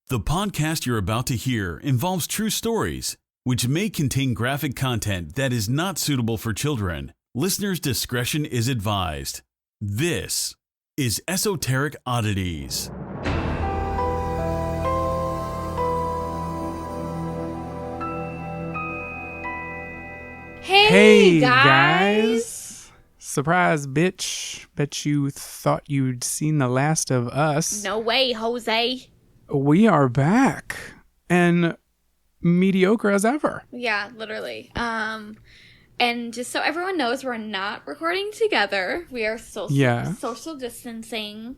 The podcast you're about to hear involves true stories, which may contain graphic content that is not suitable for children. Listener's discretion is advised. This is Esoteric Oddities. Hey guys! Surprise, bitch. Bet you thought you'd seen the last of us. No way, Jose. We are back. And mediocre as ever. Yeah, literally. And just so everyone knows, we're not recording together. We are social distancing.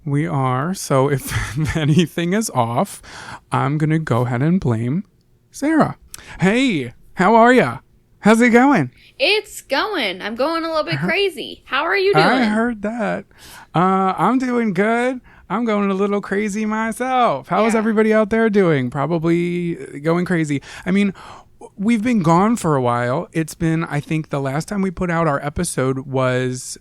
We are. So if anything is off, I'm going to go ahead and blame Sarah. Hey, how are ya? How's it going? It's going. I'm going a little bit crazy. How are you doing? I heard that. I'm doing good. I'm going a little crazy myself. How is everybody out there doing? Probably going crazy. I mean, we've been gone for a while. It's been, I think the last time we put out our episode was,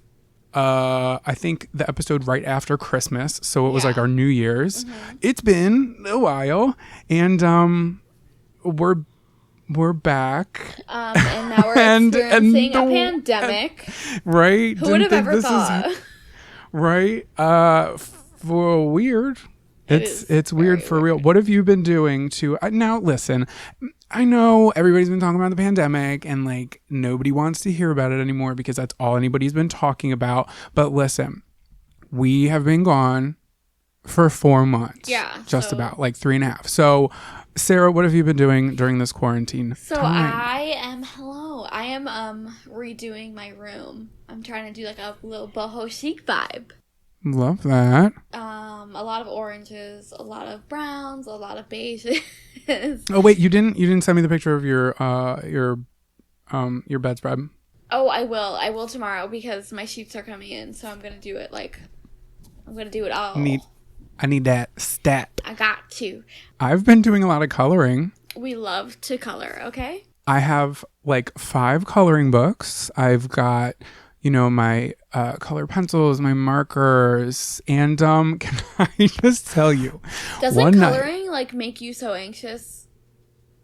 I think the episode right after Christmas. So it was like our New Year's. Mm-hmm. It's been a while. And we're back. And now we're experiencing a pandemic. Right? Who would have ever thought? Right? For weird. It's weird for real. What have you been doing to now listen, I know everybody's been talking about the pandemic and like nobody wants to hear about it anymore because that's all anybody's been talking about. But listen, we have been gone for 4 months. Yeah. Just about like 3.5. So Sarah, what have you been doing during this quarantine time? I am redoing my room. I'm trying to do like a little boho chic vibe. Love that. A lot of oranges, a lot of browns, a lot of beiges. Oh wait, you didn't send me the picture of your bedspread. Oh, I will tomorrow because my sheets are coming in, so I'm gonna do it all. I need that stat. I got to. I've been doing a lot of coloring. We love to color, okay? I have like 5 coloring books. I've got my color pencils, my markers, and can I just tell you? Doesn't coloring like make you so anxious?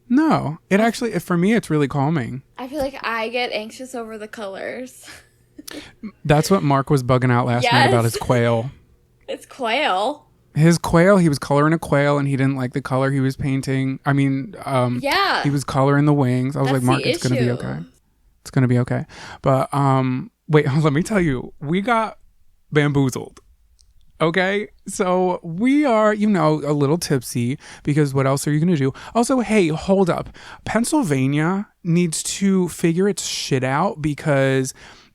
No, it actually, for me, it's really calming. I feel like I get anxious over the colors. That's what Mark was bugging out last night about his quail. It's quail. His quail, he was coloring a quail and he didn't like the color he was painting. I mean, he was coloring the wings. I was like, Mark, it's going to be okay. It's going to be okay. But, wait, let me tell you, we got bamboozled. Okay? So we are, a little tipsy because what else are you going to do? Also, hey, hold up. Pennsylvania needs to figure its shit out because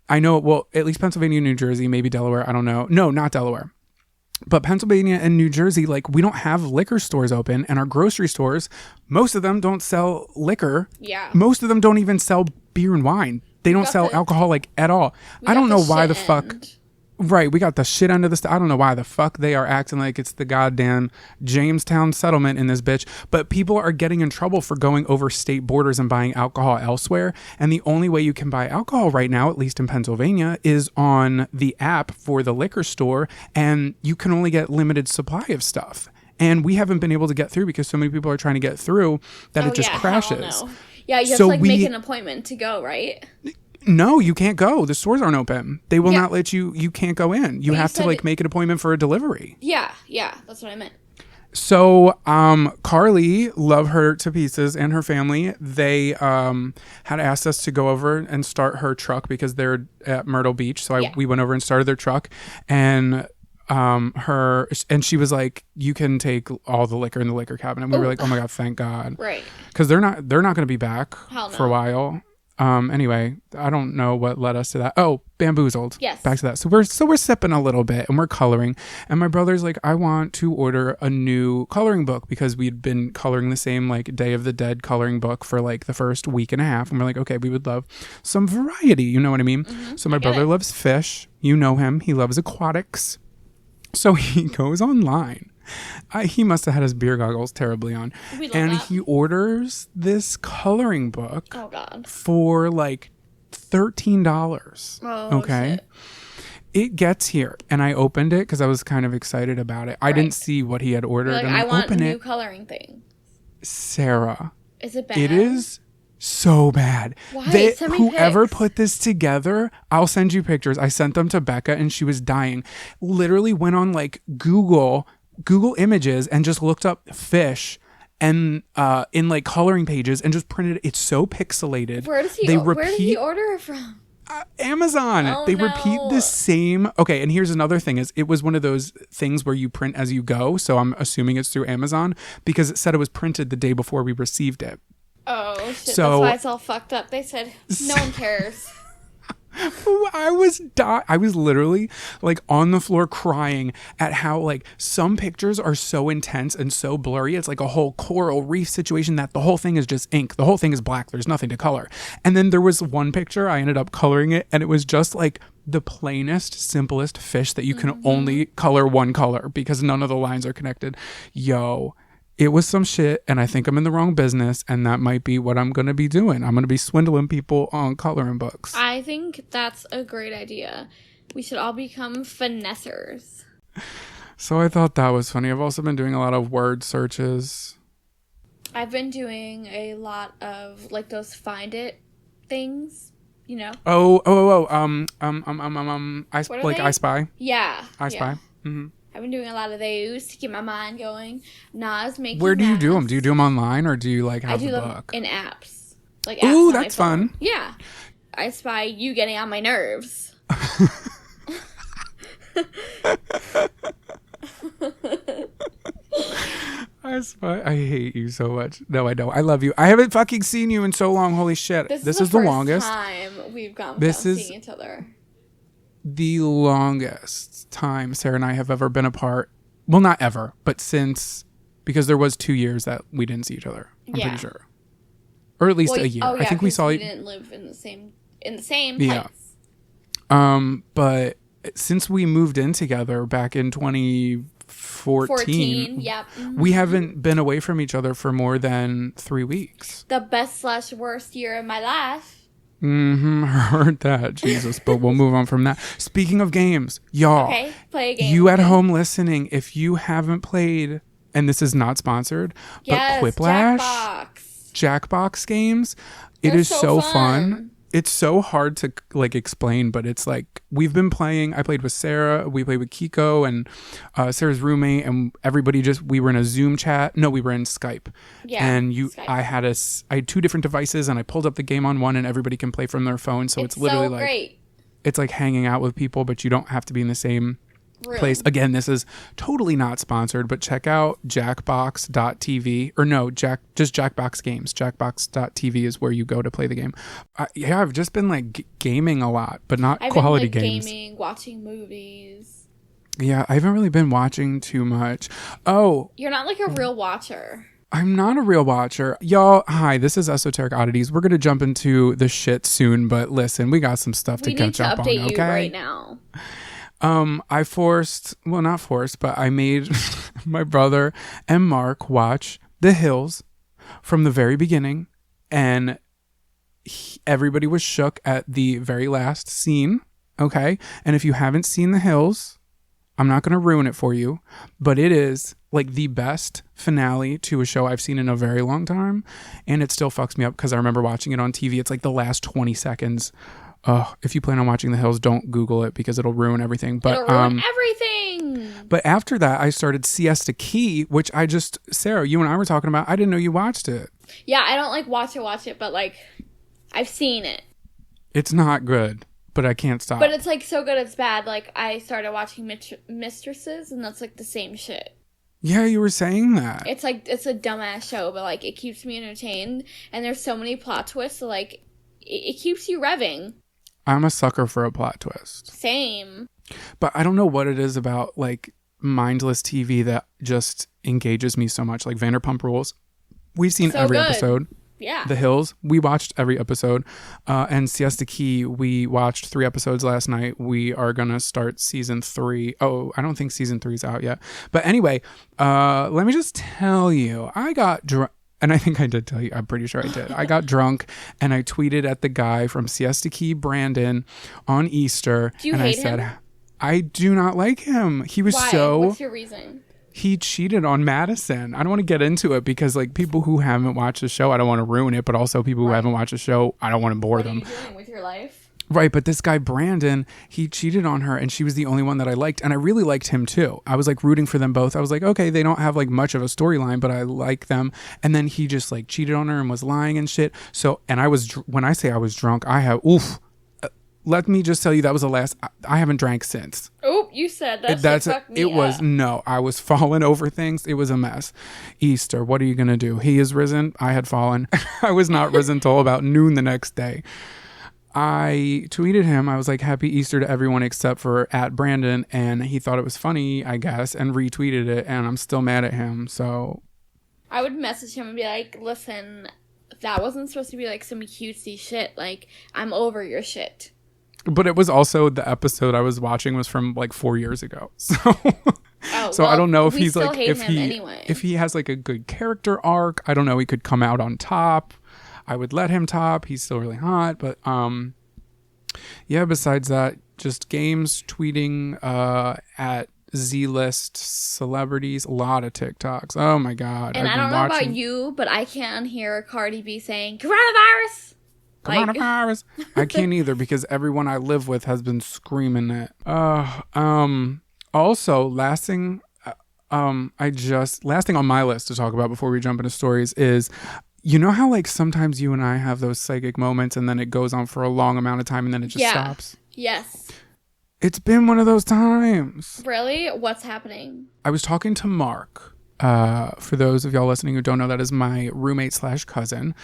I know, well, at least Pennsylvania, New Jersey, maybe Delaware. I don't know. No, not Delaware. But Pennsylvania and New Jersey, like, we don't have liquor stores open, and our grocery stores, most of them don't sell liquor. Yeah. Most of them don't even sell beer and wine. They don't sell alcohol, like, at all. I don't know why the fuck. Right, we got the shit under the I don't know why the fuck they are acting like it's the goddamn Jamestown settlement in this bitch. But people are getting in trouble for going over state borders and buying alcohol elsewhere. And the only way you can buy alcohol right now, at least in Pennsylvania, is on the app for the liquor store. And you can only get limited supply of stuff. And we haven't been able to get through because so many people are trying to get through that it just crashes. Hell no. Yeah, you have to make an appointment to go, right? No, you can't go. The stores aren't open. They will not let you. You can't go in. You have to make an appointment for a delivery. Yeah, that's what I meant. So, Carly, love her to pieces, and her family, they had asked us to go over and start her truck because they're at Myrtle Beach. So we went over and started their truck, and she was like, "You can take all the liquor in the liquor cabinet." And we were like, "Oh my god, thank God!" Right? Because they're not going to be back for a while. Anyway, I don't know what led us to that. Oh, bamboozled. Yes. Back to that. So we're sipping a little bit and we're coloring. And my brother's like, I want to order a new coloring book because we'd been coloring the same like Day of the Dead coloring book for like the first week and a half. And we're like, okay, we would love some variety. You know what I mean? Mm-hmm. So my brother loves fish. You know him. He loves aquatics. So he goes online. He must have had his beer goggles terribly on. And he orders this coloring book for like $13. Oh, okay. Shit. it gets here, and I opened it because I was kind of excited about it. I didn't see what he had ordered. Like, and I want a new coloring thing. Sarah. Is it bad? It is so bad. Why? Send me whoever pics. put this together, I'll send you pictures. I sent them to Becca and she was dying. Literally went on like Google Images and just looked up fish and in like coloring pages and just printed it. It's so pixelated. Where did he order it from? Amazon. They repeat the same. Okay, and here's another thing is it was one of those things where you print as you go, so I'm assuming it's through Amazon because it said it was printed the day before we received it. Oh shit, so, that's why it's all fucked up. They said no one cares. I was literally like on the floor crying at how like some pictures are so intense and so blurry. It's like a whole coral reef situation that the whole thing is just ink. The whole thing is black. There's nothing to color. And then there was one picture, I ended up coloring it, and it was just like the plainest, simplest fish that you can only color one color because none of the lines are connected. Yo, it was some shit, and I think I'm in the wrong business, and that might be what I'm going to be doing. I'm going to be swindling people on coloring books. I think that's a great idea. We should all become finessers. So I thought that was funny. I've also been doing a lot of word searches. I've been doing a lot of like those find it things, you know? I Spy. Yeah. I Spy. Mm-hmm. I've been doing a lot of those to keep my mind going. Nas making. Where do you do them? Do you do them online or do you like have the book? I do them in apps. Like apps. Ooh, that's fun. Yeah. I spy you getting on my nerves. I hate you so much. No, I don't. I love you. I haven't fucking seen you in so long. Holy shit. This is the longest time we've gone without seeing each other. The longest time Sarah and I have ever been apart. Well, not ever, but since, because there was 2 years that we didn't see each other. I'm pretty sure, or at least a year. Oh, yeah, I think we saw. We didn't live in the same yeah. place. But since we moved in together back in 2014, yep. Mm-hmm. We haven't been away from each other for more than 3 weeks. The best/worst year of my life. Heard that, Jesus. But we'll move on from that. Speaking of games, y'all. Okay, play a game. You at home listening, if you haven't played, and this is not sponsored, but Quiplash, Jackbox games, it is so fun. It's so hard to like explain, but it's like we've been playing. I played with Sarah. We played with Kiko and Sarah's roommate, and everybody we were in a Zoom chat. No, we were in Skype. Yeah. And Skype. I had 2 different devices, and I pulled up the game on one, and everybody can play from their phone. So it's literally so like great. It's like hanging out with people, but you don't have to be in the same room. Place. Again, this is totally not sponsored, but check out jackbox.tv or no, just Jackbox Games. Jackbox.tv is where you go to play the game. I've just been like gaming a lot, but not quality games. Gaming, watching movies. Yeah, I haven't really been watching too much. Oh. You're not like a real watcher. I'm not a real watcher. Y'all, hi, this is Esoteric Oddities. We're going to jump into the shit soon, but listen, we got some stuff to catch up on, okay? We need to update you right now. Not forced, but I made my brother and Mark watch The Hills from the very beginning, and everybody was shook at the very last scene, okay? And if you haven't seen The Hills, I'm not going to ruin it for you, but it is like the best finale to a show I've seen in a very long time, and it still fucks me up because I remember watching it on TV. It's like the last 20 seconds. If you plan on watching The Hills, don't Google it because it'll ruin everything. But it'll ruin everything. But after that, I started Siesta Key, which Sarah, you and I were talking about. I didn't know you watched it. Yeah, I don't like watch it, but like I've seen it. It's not good, but I can't stop. But it's like so good it's bad. Like I started watching Mistresses, and that's like the same shit. Yeah, you were saying that. It's like it's a dumbass show, but like it keeps me entertained, and there's so many plot twists. So like it keeps you revving. I'm a sucker for a plot twist. Same. But I don't know what it is about like mindless TV that just engages me so much. Like Vanderpump Rules. We've seen every episode. Yeah. The Hills, we watched every episode. And Siesta Key, we watched 3 episodes last night. We are going to start season 3. Oh, I don't think season 3 is out yet. But anyway, let me just tell you, I got drunk. And I think I did tell you. I'm pretty sure I did. I got drunk and I tweeted at the guy from Siesta Key, Brandon, on Easter. Do you hate him? I do not like him. He was Why? What's your reason? He cheated on Madison. I don't want to get into it because like people who haven't watched the show, I don't want to ruin it, but also people who haven't watched the show, I don't want to bore them. What are you doing with your life? Right, but this guy Brandon, he cheated on her and she was the only one that I liked, and I really liked him too. I was like rooting for them both. I was like, okay, they don't have like much of a storyline, but I like them. And then he just like cheated on her and was lying and shit. So, and I was, when I say I was drunk, let me just tell you that was the last. I haven't drank since. Oh, you said that. I was falling over things. It was a mess. Easter, what are you gonna do? He is risen. I had fallen. I was not risen till about noon the next day. I tweeted him. I was like, happy Easter to everyone except for @Brandon. And he thought it was funny, I guess, and retweeted it. And I'm still mad at him. So I would message him and be like, listen, that wasn't supposed to be like some cutesy shit. Like, I'm over your shit. But it was also the episode I was watching was from like 4 years ago. So I don't know if he's like, if he has like a good character arc, I don't know. He could come out on top. I would let him top. He's still really hot. But yeah, besides that, just games, tweeting at Z-list celebrities, a lot of TikToks. Oh my God. And I don't know about you, but I can't hear Cardi B saying coronavirus. Coronavirus. I can't either because everyone I live with has been screaming it. Also, last thing on my list to talk about before we jump into stories is, you know how like sometimes you and I have those psychic moments and then it goes on for a long amount of time and then it just stops? Yes. It's been one of those times. Really? What's happening? I was talking to Mark. For those of y'all listening who don't know, that is my roommate / cousin.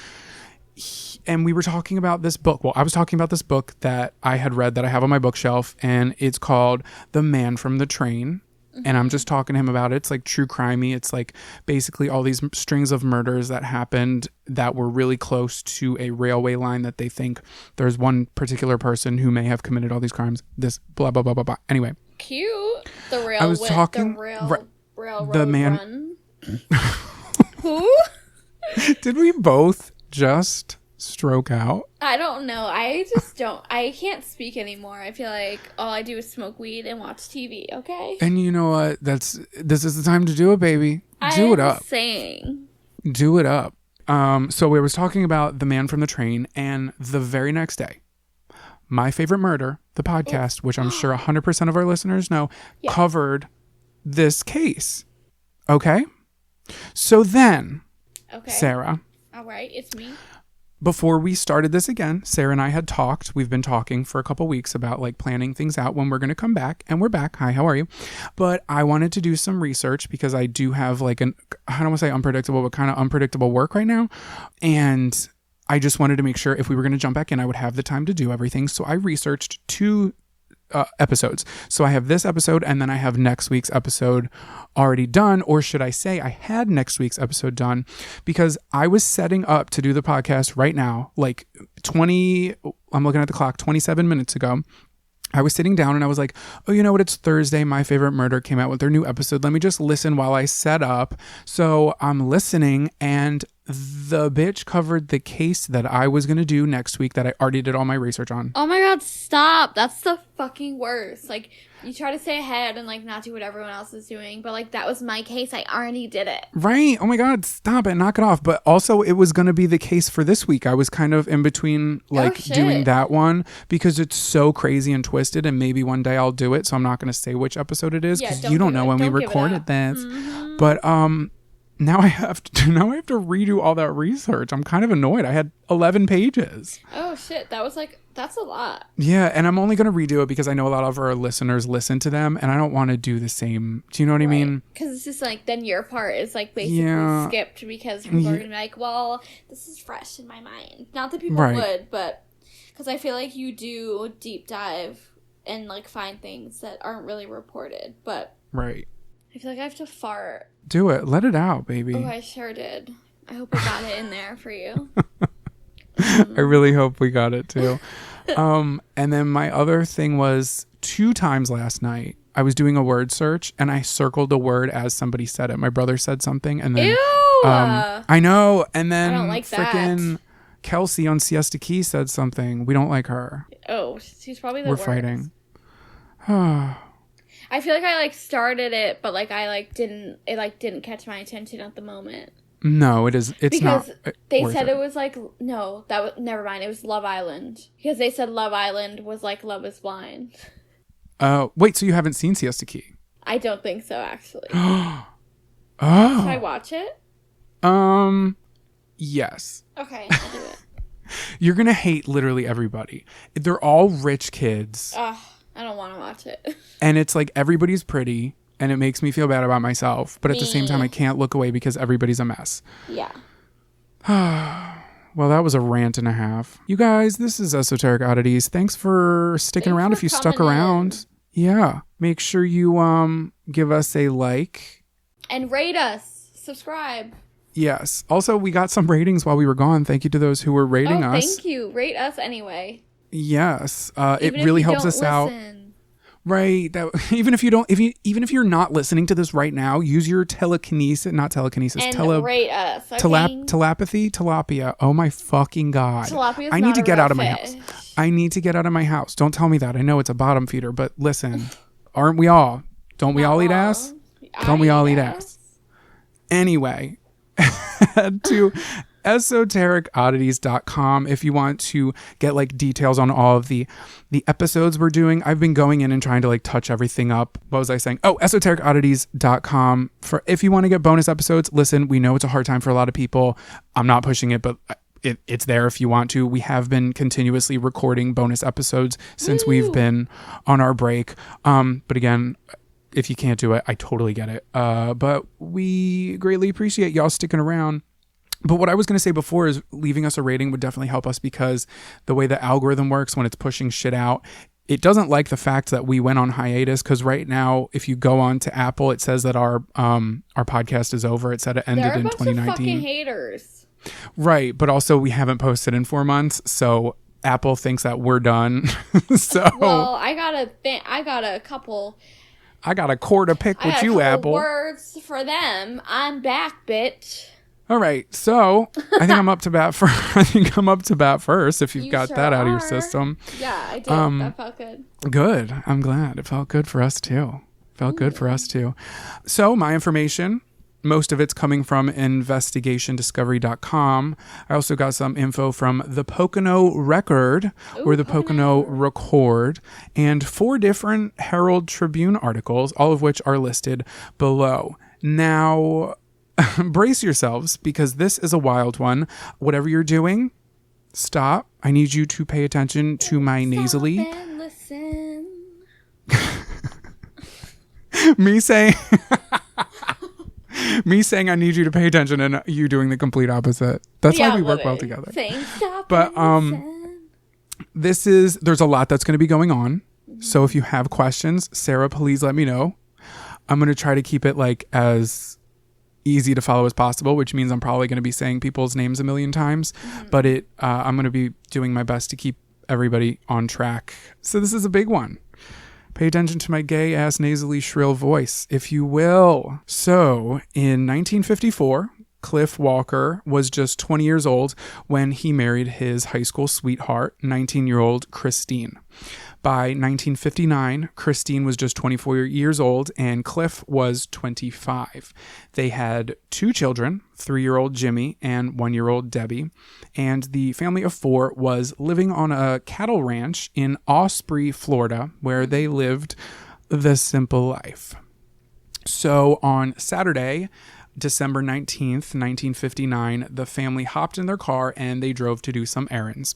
And we were talking about this book. Well, I was talking about this book that I had read that I have on my bookshelf, and it's called The Man from the Train. And I'm just talking to him about it. It's like true crimey. It's like basically all these strings of murders that happened that were really close to a railway line that they think there's one particular person who may have committed all these crimes. This blah, blah, blah, blah, blah. Anyway. Cute. The rail. I was talking. The man. Who? Did we both just stroke out? I don't know. I can't speak anymore. I feel like all I do is smoke weed and watch TV, okay? And you know what? This is the time to do it, baby. Do it up. Do it up. So we was talking about The Man from the Train, and the very next day, My Favorite Murder, the podcast, which I'm sure 100% of our listeners know, covered this case. Okay? So then, Sarah. All right, it's me. Before we started this again, Sarah and I had talked. We've been talking for a couple weeks about like planning things out when we're going to come back. And we're back. Hi, how are you? But I wanted to do some research because I do have like I don't want to say unpredictable, but kind of unpredictable work right now. And I just wanted to make sure if we were going to jump back in, I would have the time to do everything. So I researched 2 episodes. So I have this episode and then I have next week's episode already done, or should I say I had next week's episode done because I was setting up to do the podcast right now, like I'm looking at the clock, 27 minutes ago. I was sitting down and I was like, oh, you know what? It's Thursday. My Favorite Murder came out with their new episode. Let me just listen while I set up. So I'm listening and the bitch covered the case that I was going to do next week that I already did all my research on. Oh my God, stop. That's the fucking worst. Like, you try to stay ahead and like not do what everyone else is doing, but like that was my case. I already did it. Right. Oh my God, stop it. Knock it off. But also it was going to be the case for this week. I was kind of in between like doing that one because it's so crazy and twisted, and maybe one day I'll do it. So I'm not going to say which episode it is because you don't know when we recorded this. Mm-hmm. But now I have to redo all that research. I'm kind of annoyed. I had 11 pages. Oh shit, that's a lot. Yeah, and I'm only going to redo it because I know a lot of our listeners listen to them, and I don't want to do the same. Do you know what I mean? Because it's just like then your part is like basically skipped because people are going to be like, well, this is fresh in my mind. Not that people would, but because I feel like you do deep dive and like find things that aren't really reported, but I feel like I have to fart. Do it. Let it out, baby. Oh, I sure did. I hope I got it in there for you. I really hope we got it too. And then my other thing was 2 times last night, I was doing a word search and I circled a word as somebody said it. My brother said something and then... Ew! I know. And then I don't like freaking Kelsey on Siesta Key said something. We don't like her. Oh, she's probably the We're worst. fighting. I feel like I like started it, but like I like didn't catch my attention at the moment. No, it's because not. Because they said it was like, no, that was, never mind. It was Love Island. Because they said Love Island was like Love is Blind. Wait, so you haven't seen Siesta Key? I don't think so, actually. Oh. Should I watch it? Yes. Okay, I'll do it. You're going to hate literally everybody. They're all rich kids. Ugh, I don't want to watch it. And it's like everybody's pretty, and it makes me feel bad about myself. But at the same time, I can't look away because everybody's a mess. Yeah. Well, that was a rant and a half. You guys, this is Esoteric Oddities. Thanks for sticking around if you stuck around. Yeah. Make sure you give us a like. And rate us. Subscribe. Yes. Also, we got some ratings while we were gone. Thank you to those who were rating us. Thank you. Rate us anyway. Yes. It really helps us out. Right. Even if you're not listening to this right now, use your telekinesis, and rate us. Okay? Tilapia. Oh my fucking God. Tilapia's I need to get out of my fish. house. I need to get out of my house. Don't tell me that. I know it's a bottom feeder, but listen, aren't we all? Don't we all eat ass? Don't we all eat ass? Anyway, head to esotericoddities.com if you want to get like details on all of the episodes we're doing. I've been going in and trying to like touch everything up. What was I saying? esotericoddities.com for if you want to get bonus episodes. Listen, we know it's a hard time for a lot of people. I'm not pushing it, but it's there if you want to. We have been continuously recording bonus episodes since we've been on our break. But again, if you can't do it, I totally get it. But we greatly appreciate y'all sticking around. But what I was going to say before is leaving us a rating would definitely help us because the way the algorithm works when it's pushing shit out, it doesn't like the fact that we went on hiatus because right now, if you go on to Apple, it says that our podcast is over. It said it ended in 2019. They're a bunch of fucking haters. Right. But also we haven't posted in 4 months. So Apple thinks that we're done. So well, I got a core to pick with you, Apple. Words for them. I'm back, bitch. All right, so I think I'm up to bat first. If you've got that out of your system. Yeah, I did. That felt good. Good. I'm glad. It felt good for us too. So my information, most of it's coming from investigationdiscovery.com. I also got some info from the Pocono Record or the Pocono Record and 4 different Herald Tribune articles, all of which are listed below. Now, brace yourselves because this is a wild one. Whatever you're doing, stop. I need you to pay attention to my nasally. Stop and listen. Me saying I need you to pay attention and you doing the complete opposite. That's why we work well together. Saying stop but and listen. There's a lot that's going to be going on. So if you have questions, Sarah, please let me know. I'm going to try to keep it like as easy to follow as possible, which means I'm probably going to be saying people's names a million times, but I'm going to be doing my best to keep everybody on track. So this is a big one. Pay attention to my gay ass nasally shrill voice, if you will. So in 1954, Cliff Walker was just 20 years old when he married his high school sweetheart, 19-year-old Christine. By 1959, Christine was just 24 years old and Cliff was 25. They had 2 children, 3-year-old Jimmy and 1-year-old Debbie, and the family of 4 was living on a cattle ranch in Osprey, Florida, where they lived the simple life. So on Saturday, December 19th, 1959, the family hopped in their car and they drove to do some errands.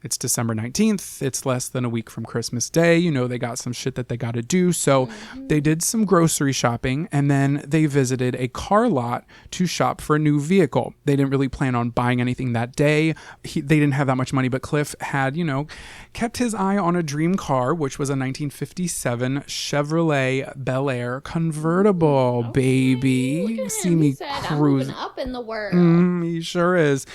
It's December 19th. It's less than a week from Christmas Day. You know, they got some shit that they got to do. So they did some grocery shopping and then they visited a car lot to shop for a new vehicle. They didn't really plan on buying anything that day. They didn't have that much money, but Cliff had, kept his eye on a dream car, which was a 1957 Chevrolet Bel Air convertible, baby. See me cruise up in the world. He sure is.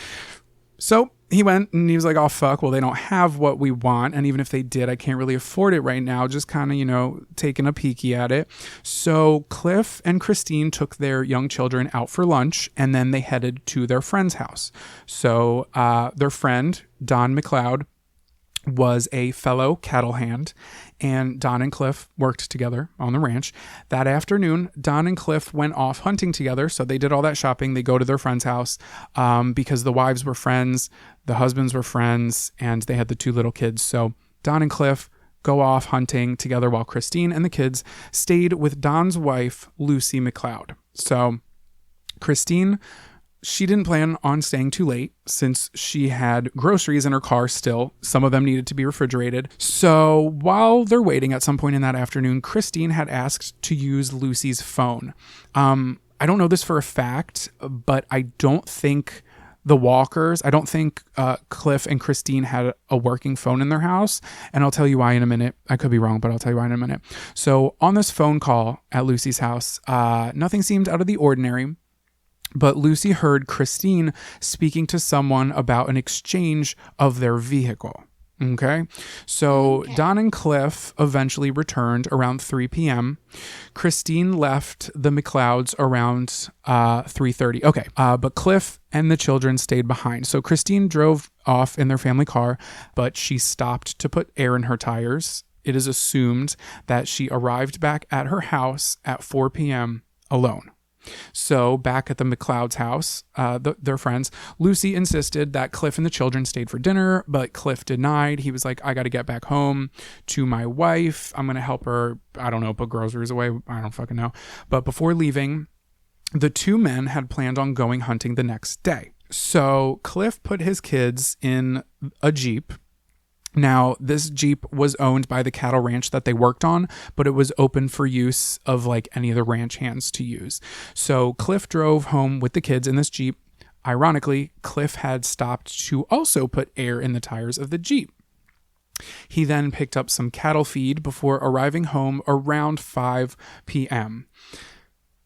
So he went and he was like, oh, fuck. Well, they don't have what we want. And even if they did, I can't really afford it right now. Just kind of, taking a peeky at it. So Cliff and Christine took their young children out for lunch and then they headed to their friend's house. So their friend, Don McLeod, was a fellow cattle hand, and Don and Cliff worked together on the ranch. That afternoon, Don and Cliff went off hunting together. So they did all that shopping. They go to their friend's house because the wives were friends, the husbands were friends, and they had the 2 little kids. So Don and Cliff go off hunting together while Christine and the kids stayed with Don's wife, Lucy McLeod. So Christine, she didn't plan on staying too late since she had groceries in her car still. Some of them needed to be refrigerated. So while they're waiting at some point in that afternoon, Christine had asked to use Lucy's phone. I don't know this for a fact, but I don't think Cliff and Christine had a working phone in their house. And I'll tell you why in a minute. I could be wrong, but I'll tell you why in a minute. So on this phone call at Lucy's house, nothing seemed out of the ordinary. But Lucy heard Christine speaking to someone about an exchange of their vehicle. Okay. So Don and Cliff eventually returned around 3 p.m. Christine left the McLeods around 3:30. Okay. But Cliff and the children stayed behind. So Christine drove off in their family car, but she stopped to put air in her tires. It is assumed that she arrived back at her house at 4 p.m. alone. So back at the McLeod's house, their friends, Lucy insisted that Cliff and the children stayed for dinner, but Cliff denied. He was like, I got to get back home to my wife. I'm going to help her, I don't know, put groceries away. I don't fucking know. But before leaving, the 2 men had planned on going hunting the next day. So Cliff put his kids in a Jeep. Now, this Jeep was owned by the cattle ranch that they worked on, but it was open for use of like any of the ranch hands to use. So Cliff drove home with the kids in this Jeep. Ironically, Cliff had stopped to also put air in the tires of the Jeep. He then picked up some cattle feed before arriving home around 5 p.m.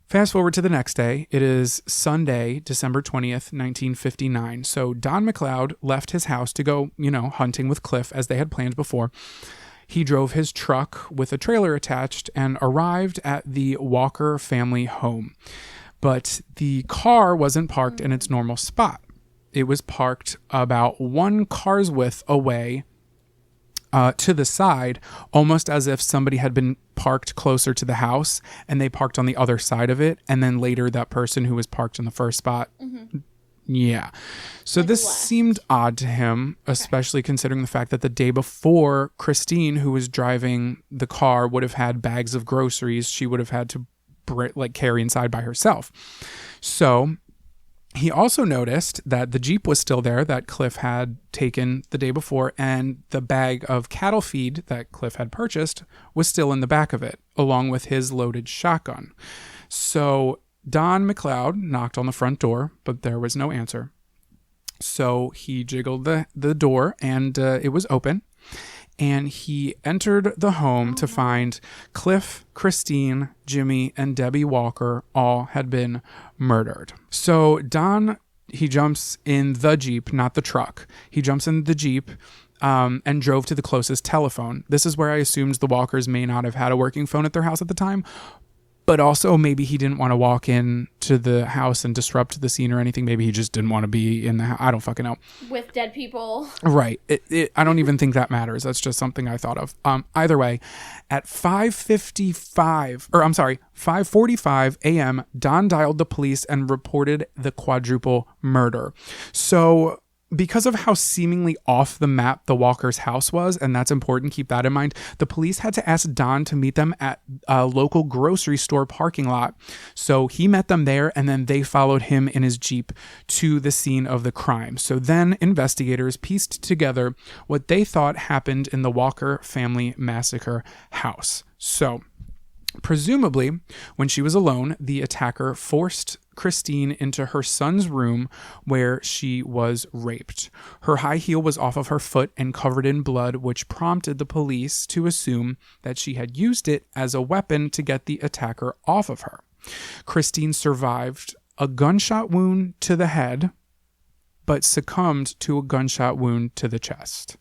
Fast forward to the next day. It is Sunday, December 20th, 1959. So Don McLeod left his house to go, hunting with Cliff as they had planned before. He drove his truck with a trailer attached and arrived at the Walker family home. But the car wasn't parked in its normal spot. It was parked about 1 car's width away to the side, almost as if somebody had been parked closer to the house and they parked on the other side of it. And then later that person who was parked in the first spot. Mm-hmm. Yeah. So this seemed odd to him, especially considering the fact that the day before, Christine, who was driving the car, would have had bags of groceries she would have had to carry inside by herself. So he also noticed that the Jeep was still there that Cliff had taken the day before, and the bag of cattle feed that Cliff had purchased was still in the back of it, along with his loaded shotgun. So Don McLeod knocked on the front door, but there was no answer. So he jiggled the door, and it was open. And he entered the home to find Cliff, Christine, Jimmy, and Debbie Walker all had been murdered. So Don, he jumps in the Jeep, not the truck. He jumps in the Jeep and drove to the closest telephone. This is where I assumed the Walkers may not have had a working phone at their house at the time. But also maybe he didn't want to walk in to the house and disrupt the scene or anything. Maybe he just didn't want to be in the house. I don't fucking know. With dead people. Right. I don't even think that matters. That's just something I thought of. Either way, at 5:45 a.m., Don dialed the police and reported the quadruple murder. So because of how seemingly off the map the Walker's house was, and that's important, keep that in mind, the police had to ask Don to meet them at a local grocery store parking lot. So he met them there, and then they followed him in his Jeep to the scene of the crime. So then investigators pieced together what they thought happened in the Walker family massacre house. So presumably, when she was alone, the attacker forced Christine into her son's room where she was raped. Her high heel was off of her foot and covered in blood, which prompted the police to assume that she had used it as a weapon to get the attacker off of her. Christine survived a gunshot wound to the head, but succumbed to a gunshot wound to the chest.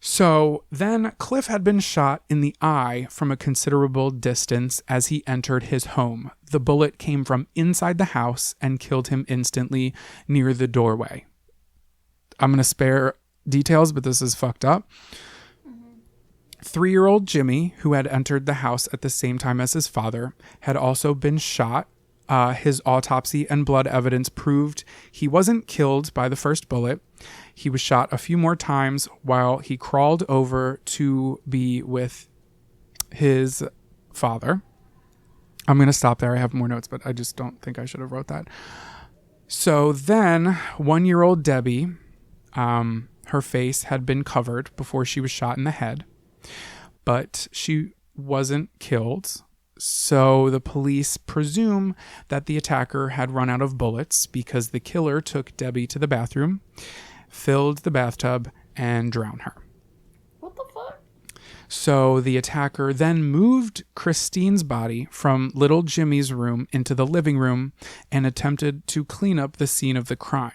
So then Cliff had been shot in the eye from a considerable distance as he entered his home. The bullet came from inside the house and killed him instantly near the doorway. I'm going to spare details, but this is fucked up. 3-year-old Jimmy, who had entered the house at the same time as his father, had also been shot. His autopsy and blood evidence proved he wasn't killed by the first bullet. He was shot a few more times while he crawled over to be with his father. I'm going to stop there. I have more notes, but I just don't think I should have wrote that. So then 1-year-old Debbie, her face had been covered before she was shot in the head, but she wasn't killed. So the police presume that the attacker had run out of bullets because the killer took Debbie to the bathroom, filled the bathtub, and drowned her. What the fuck? So the attacker then moved Christine's body from little Jimmy's room into the living room and attempted to clean up the scene of the crime.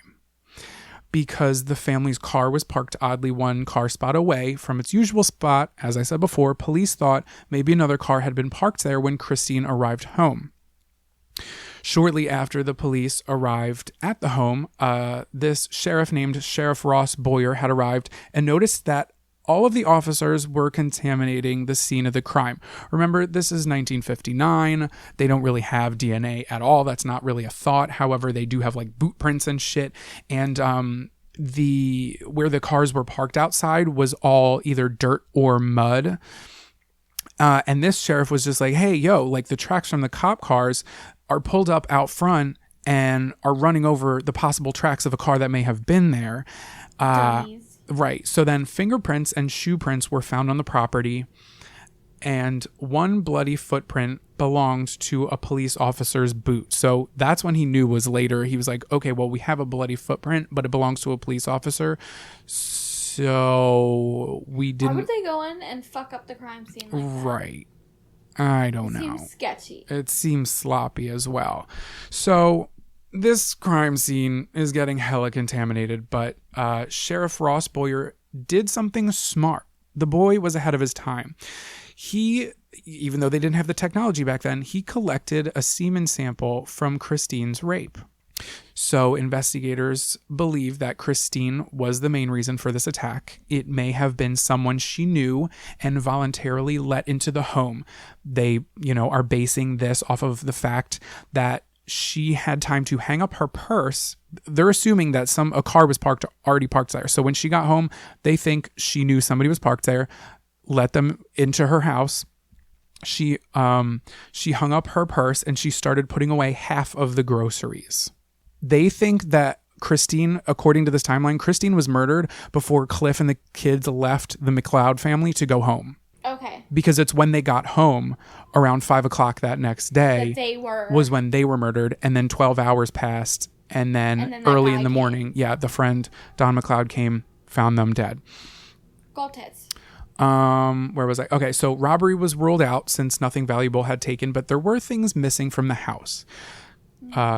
Because the family's car was parked oddly one car spot away from its usual spot, as I said before, police thought maybe another car had been parked there when Christine arrived home. Shortly after the police arrived at the home, this sheriff named Sheriff Ross Boyer had arrived and noticed that all of the officers were contaminating the scene of the crime. Remember, this is 1959. They don't really have DNA at all. That's not really a thought. However, they do have like boot prints and shit. And where the cars were parked outside was all either dirt or mud. And this sheriff was just like, hey, yo, like the tracks from the cop cars are pulled up out front and are running over the possible tracks of a car that may have been there. Right. So then fingerprints and shoe prints were found on the property, and one bloody footprint belonged to a police officer's boot. So that's when he knew was later. He was like, okay, well, we have a bloody footprint, but it belongs to a police officer. So we didn't. Why would they go in and fuck up the crime scene like that? Right. I don't know. It seems sketchy. It seems sloppy as well. So this crime scene is getting hella contaminated, but Sheriff Ross Boyer did something smart. The boy was ahead of his time. He, even though they didn't have the technology back then, he collected a semen sample from Christine's rape. So investigators believe that Christine was the main reason for this attack. It may have been someone she knew and voluntarily let into the home. They, are basing this off of the fact that she had time to hang up her purse. They're assuming that a car was already parked there. So when she got home, they think she knew somebody was parked there, let them into her house. She hung up her purse and she started putting away half of the groceries. They think that Christine, according to this timeline, Christine was murdered before Cliff and the kids left the McLeod family to go home. Okay. Because it's when they got home around 5:00 that next day was when they were murdered. And then 12 hours passed. And then early in the morning, the friend Don McLeod came, found them dead. Gold tits. Where was I? Okay. So robbery was ruled out since nothing valuable had taken, but there were things missing from the house.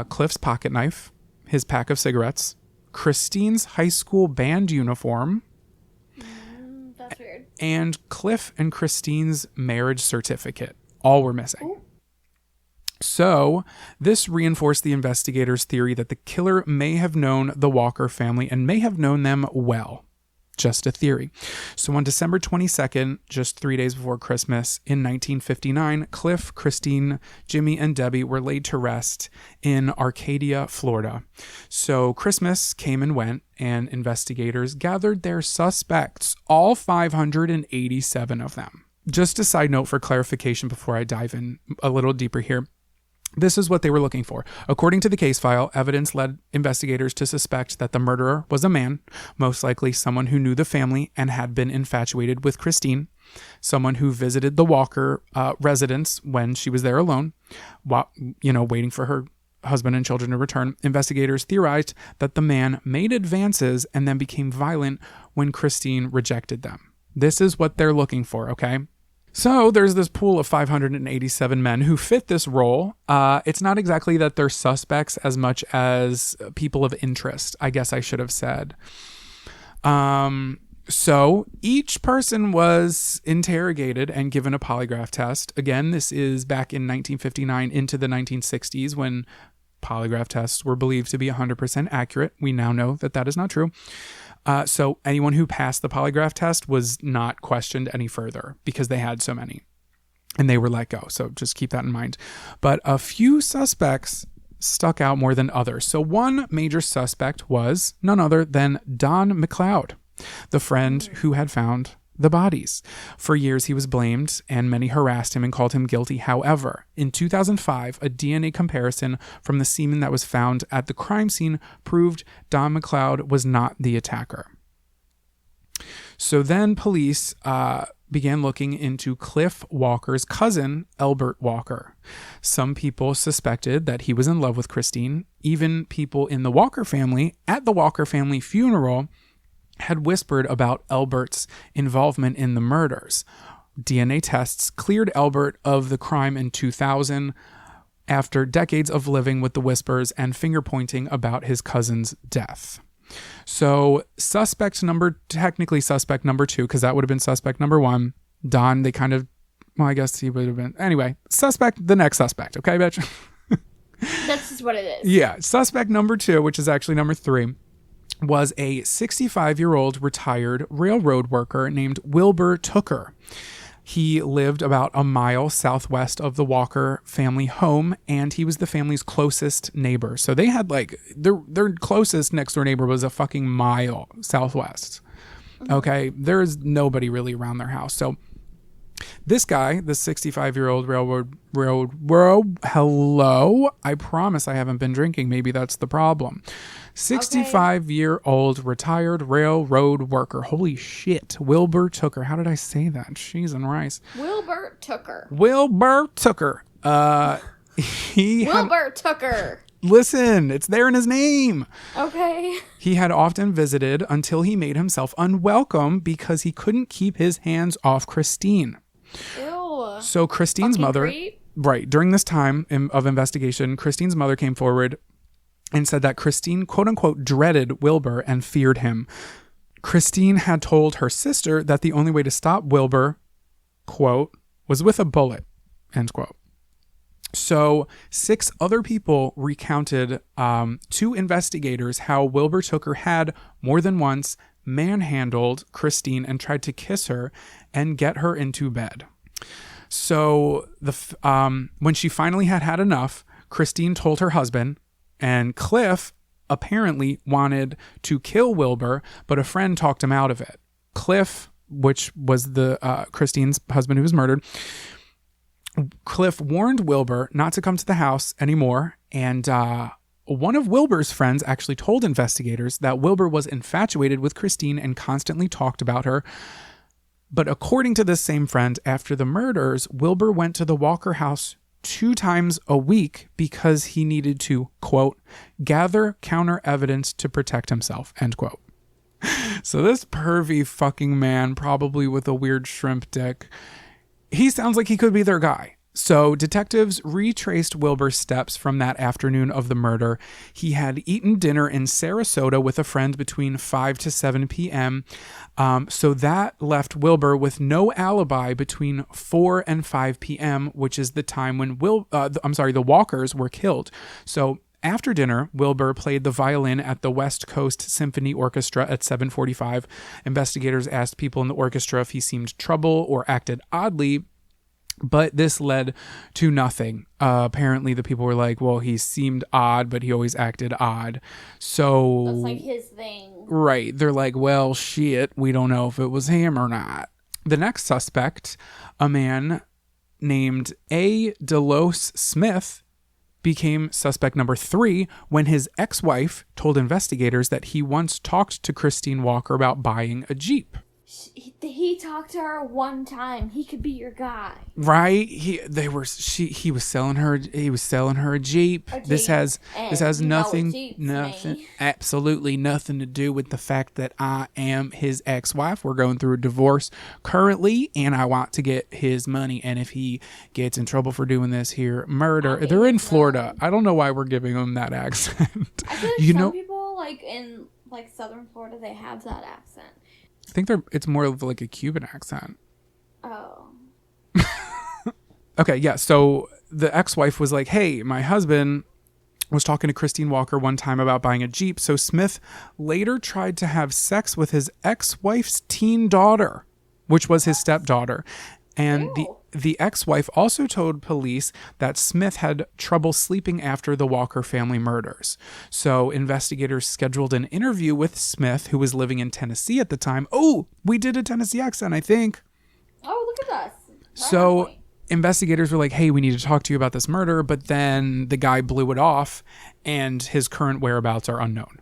Cliff's pocket knife, his pack of cigarettes, Christine's high school band uniform. That's weird. And Cliff and Christine's marriage certificate. All were missing. Ooh. So this reinforced the investigators' theory that the killer may have known the Walker family and may have known them well. Just a theory. So on December 22nd, just 3 days before Christmas in 1959, Cliff, Christine, Jimmy, and Debbie were laid to rest in Arcadia, Florida. So Christmas came and went, and investigators gathered their suspects, all 587 of them. Just a side note for clarification before I dive in a little deeper here. This is what they were looking for. According to the case file, evidence led investigators to suspect that the murderer was a man, most likely someone who knew the family and had been infatuated with Christine, someone who visited the Walker residence when she was there alone, while, waiting for her husband and children to return. Investigators theorized that the man made advances and then became violent when Christine rejected them. This is what they're looking for, okay? So there's this pool of 587 men who fit this role. It's not exactly that they're suspects as much as people of interest, I guess I should have said. So each person was interrogated and given a polygraph test. Again, this is back in 1959 into the 1960s when polygraph tests were believed to be 100% accurate. We now know that that is not true. So anyone who passed the polygraph test was not questioned any further because they had so many and they were let go. So just keep that in mind. But a few suspects stuck out more than others. So one major suspect was none other than Don McLeod, the friend who had found the bodies. For years, he was blamed and many harassed him and called him guilty. However, in 2005, a DNA comparison from the semen that was found at the crime scene proved Don McLeod was not the attacker. So then police began looking into Cliff Walker's cousin, Elbert Walker. Some people suspected that he was in love with Christine. Even people in the Walker family, at the Walker family funeral, had whispered about Elbert's involvement in the murders. DNA tests cleared Elbert of the crime in 2000 after decades of living with the whispers and finger-pointing about his cousin's death. So technically suspect number 2, because that would have been suspect number 1. Don, I guess he would have been. Anyway, the next suspect, okay, bitch? That's just what it is. Yeah, suspect number 2, which is actually number 3, was a 65-year-old retired railroad worker named Wilbur Tooker. He lived about a mile southwest of the Walker family home, and he was the family's closest neighbor. So they had their closest next door neighbor was a fucking mile southwest. Okay, there's nobody really around their house. So this guy, the 65-year-old hello, I promise I haven't been drinking. Maybe that's the problem. 65-year-old retired railroad worker. Holy shit. Wilbur Tooker. How did I say that? Cheese and rice. Wilbur Tooker. Wilbur Tooker. Listen, it's there in his name. Okay. He had often visited until he made himself unwelcome because he couldn't keep his hands off Christine. Ew. So Christine's mother, creep. Right, during this time of investigation, Christine's mother came forward and said that Christine, quote unquote, dreaded Wilbur and feared him. Christine had told her sister that the only way to stop Wilbur, quote, was with a bullet, end quote. So 6 other people recounted to investigators how Wilbur Tooker had more than once manhandled Christine and tried to kiss her and get her into bed. So when she finally had enough, Christine told her husband, and Cliff apparently wanted to kill Wilbur, but a friend talked him out of it. Cliff, which was the Christine's husband who was murdered, Cliff warned Wilbur not to come to the house anymore, and one of Wilbur's friends actually told investigators that Wilbur was infatuated with Christine and constantly talked about her. But according to this same friend, after the murders, Wilbur went to the Walker house 2 times a week because he needed to, quote, gather counter evidence to protect himself, end quote. So this pervy fucking man, probably with a weird shrimp dick, he sounds like he could be their guy. So detectives retraced Wilbur's steps from that afternoon of the murder. He had eaten dinner in Sarasota with a friend between 5 to 7 p.m. So that left Wilbur with no alibi between 4 and 5 p.m., which is the time when the Walkers were killed. So after dinner, Wilbur played the violin at the West Coast Symphony Orchestra at 7:45. Investigators asked people in the orchestra if he seemed trouble or acted oddly, but this led to nothing. Apparently, the people were like, well, he seemed odd, but he always acted odd. So that's like his thing. Right. They're like, well, shit, we don't know if it was him or not. The next suspect, a man named A. Delos Smith, became suspect number 3 when his ex-wife told investigators that he once talked to Christine Walker about buying a Jeep. He talked to her one time. He could be your guy, right? He was selling her a Jeep. This has nothing, absolutely nothing to do with the fact that I am his ex-wife. We're going through a divorce currently, and I want to get his money. And if he gets in trouble for doing this here, murder. They're in Florida. I don't know why we're giving him that accent. I feel like some people in southern Florida, they have that accent. I think it's more of like a Cuban accent. Oh. Okay, yeah. So the ex-wife was like, hey, my husband was talking to Christine Walker one time about buying a Jeep. So Smith later tried to have sex with his ex-wife's teen daughter, which was his stepdaughter. And the ex-wife also told police that Smith had trouble sleeping after the Walker family murders. So investigators scheduled an interview with Smith, who was living in Tennessee at the time. Oh, we did a Tennessee accent, I think. Oh, look at us. So investigators were like, hey, we need to talk to you about this murder. But then the guy blew it off and his current whereabouts are unknown.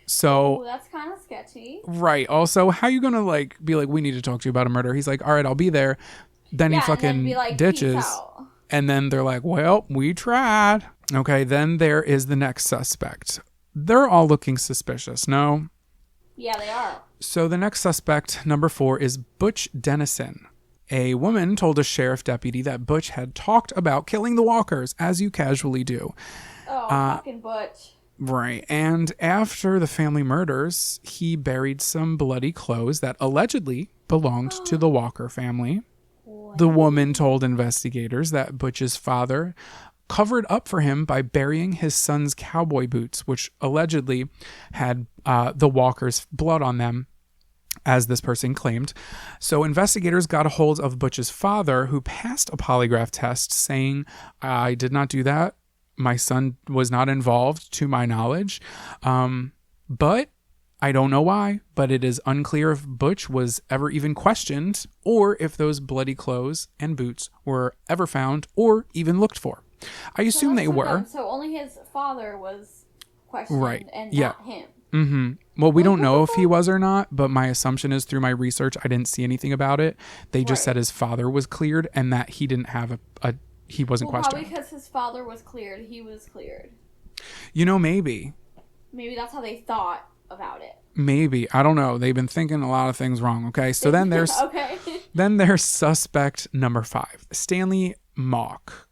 So that's kind of sketchy. Right. Also, how you going to be like, we need to talk to you about a murder? He's like, all right, I'll be there. Then he fucking ditches. And then they're like, well, we tried. Okay. Then there is the next suspect. They're all looking suspicious. No? Yeah, they are. So the next suspect, number 4, is Butch Dennison. A woman told a sheriff deputy that Butch had talked about killing the Walkers, as you casually do. Oh, fucking Butch. Right. And after the family murders, he buried some bloody clothes that allegedly belonged to the Walker family. What? The woman told investigators that Butch's father covered up for him by burying his son's cowboy boots, which allegedly had the Walkers' blood on them, as this person claimed. So investigators got a hold of Butch's father, who passed a polygraph test saying, I did not do that. My son was not involved, to my knowledge. But I don't know why, but it is unclear if Butch was ever even questioned or if those bloody clothes and boots were ever found or even looked for. I assume they were. So only his father was questioned and not him. Mm-hmm. Well, we don't know if he was or not, but my assumption is through my research, I didn't see anything about it. They just said his father was cleared and that he didn't have he wasn't questioned. Probably because his father was cleared, he was cleared. Maybe. Maybe that's how they thought about it. Maybe. I don't know. They've been thinking a lot of things wrong. Okay. So then there's then there's suspect number 5, Stanley Mock.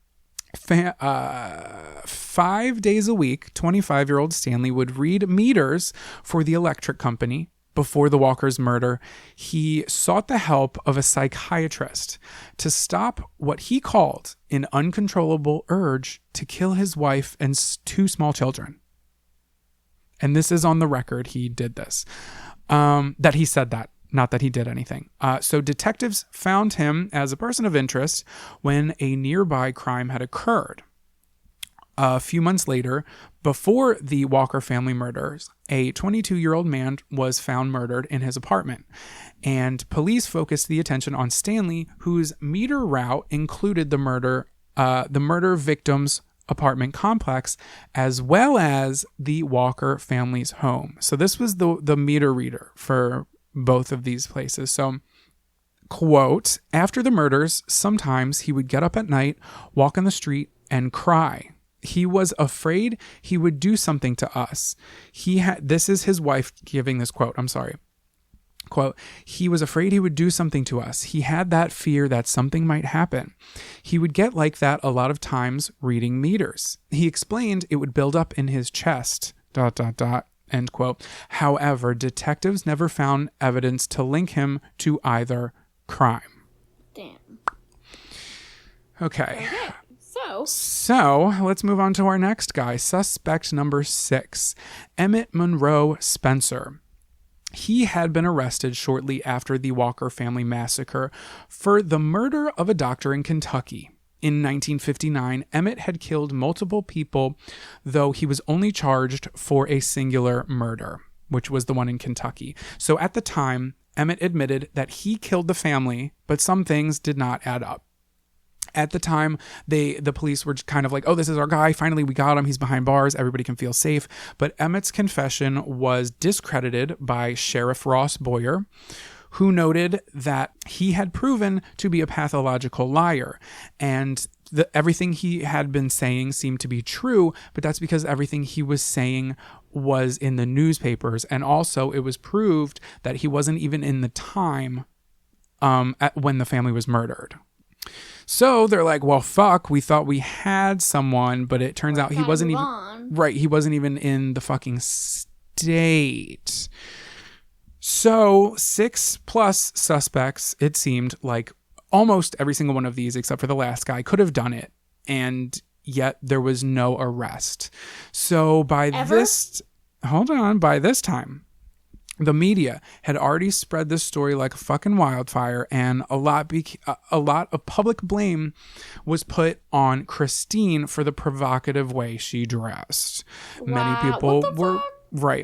5 days a week, 25-year-old Stanley would read meters for the electric company. Before the Walker's murder, he sought the help of a psychiatrist to stop what he called an uncontrollable urge to kill his wife and 2 small children. And this is on the record. He did this. That he said that, not that he did anything. So detectives found him as a person of interest when a nearby crime had occurred. A few months later, before the Walker family murders, a 22-year-old man was found murdered in his apartment. And police focused the attention on Stanley, whose meter route included the murder victim's apartment complex, as well as the Walker family's home. So this was the meter reader for both of these places. So, quote, after the murders, sometimes he would get up at night, walk on the street, and cry. He was afraid he would do something to us. This is his wife giving this quote. I'm sorry. Quote, he was afraid he would do something to us. He had that fear that something might happen. He would get like that a lot of times reading meters. He explained it would build up in his chest, ... End quote. However, detectives never found evidence to link him to either crime. Damn. Okay. So let's move on to our next guy, suspect number 6, Emmett Monroe Spencer. He had been arrested shortly after the Walker family massacre for the murder of a doctor in Kentucky. In 1959, Emmett had killed multiple people, though he was only charged for a singular murder, which was the one in Kentucky. So at the time, Emmett admitted that he killed the family, but some things did not add up. At the time, the police were kind of like, oh, this is our guy. Finally, we got him. He's behind bars. Everybody can feel safe. But Emmett's confession was discredited by Sheriff Ross Boyer, who noted that he had proven to be a pathological liar. And everything he had been saying seemed to be true, but that's because everything he was saying was in the newspapers. And also, it was proved that he wasn't even in the time when the family was murdered. So they're like, well, fuck, we thought we had someone, but it turns out he wasn't even, right, he wasn't even in the fucking state. So 6+ suspects, it seemed like almost every single one of these, except for the last guy, could have done it. And yet there was no arrest. So by this time, the media had already spread this story like a fucking wildfire, and a lot of public blame was put on Christine for the provocative way she dressed. Wow.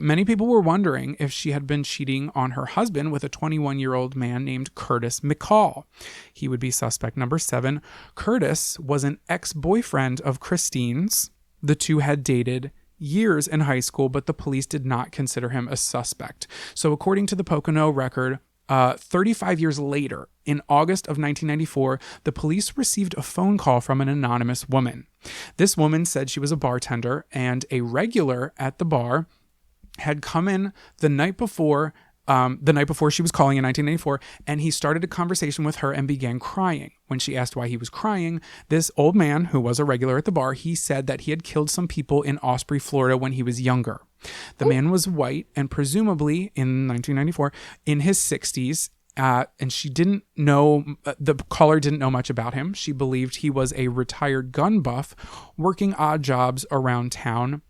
Many people were wondering if she had been cheating on her husband with a 21-year-old man named Curtis McCall. He would be suspect number 7. Curtis was an ex-boyfriend of Christine's. The two had dated years in high school, but the police did not consider him a suspect. So according to the Pocono record, 35 years later, in August of 1994, the police received a phone call from an anonymous woman. This woman said she was a bartender and a regular at the bar, had come in the night before she was calling in 1994, and he started a conversation with her and began crying. When she asked why he was crying, this old man, who was a regular at the bar, he said that he had killed some people in Osprey, Florida when he was younger. The man was white and presumably, in 1994, in his 60s, and she didn't know, the caller didn't know much about him. She believed he was a retired gun buff working odd jobs around town.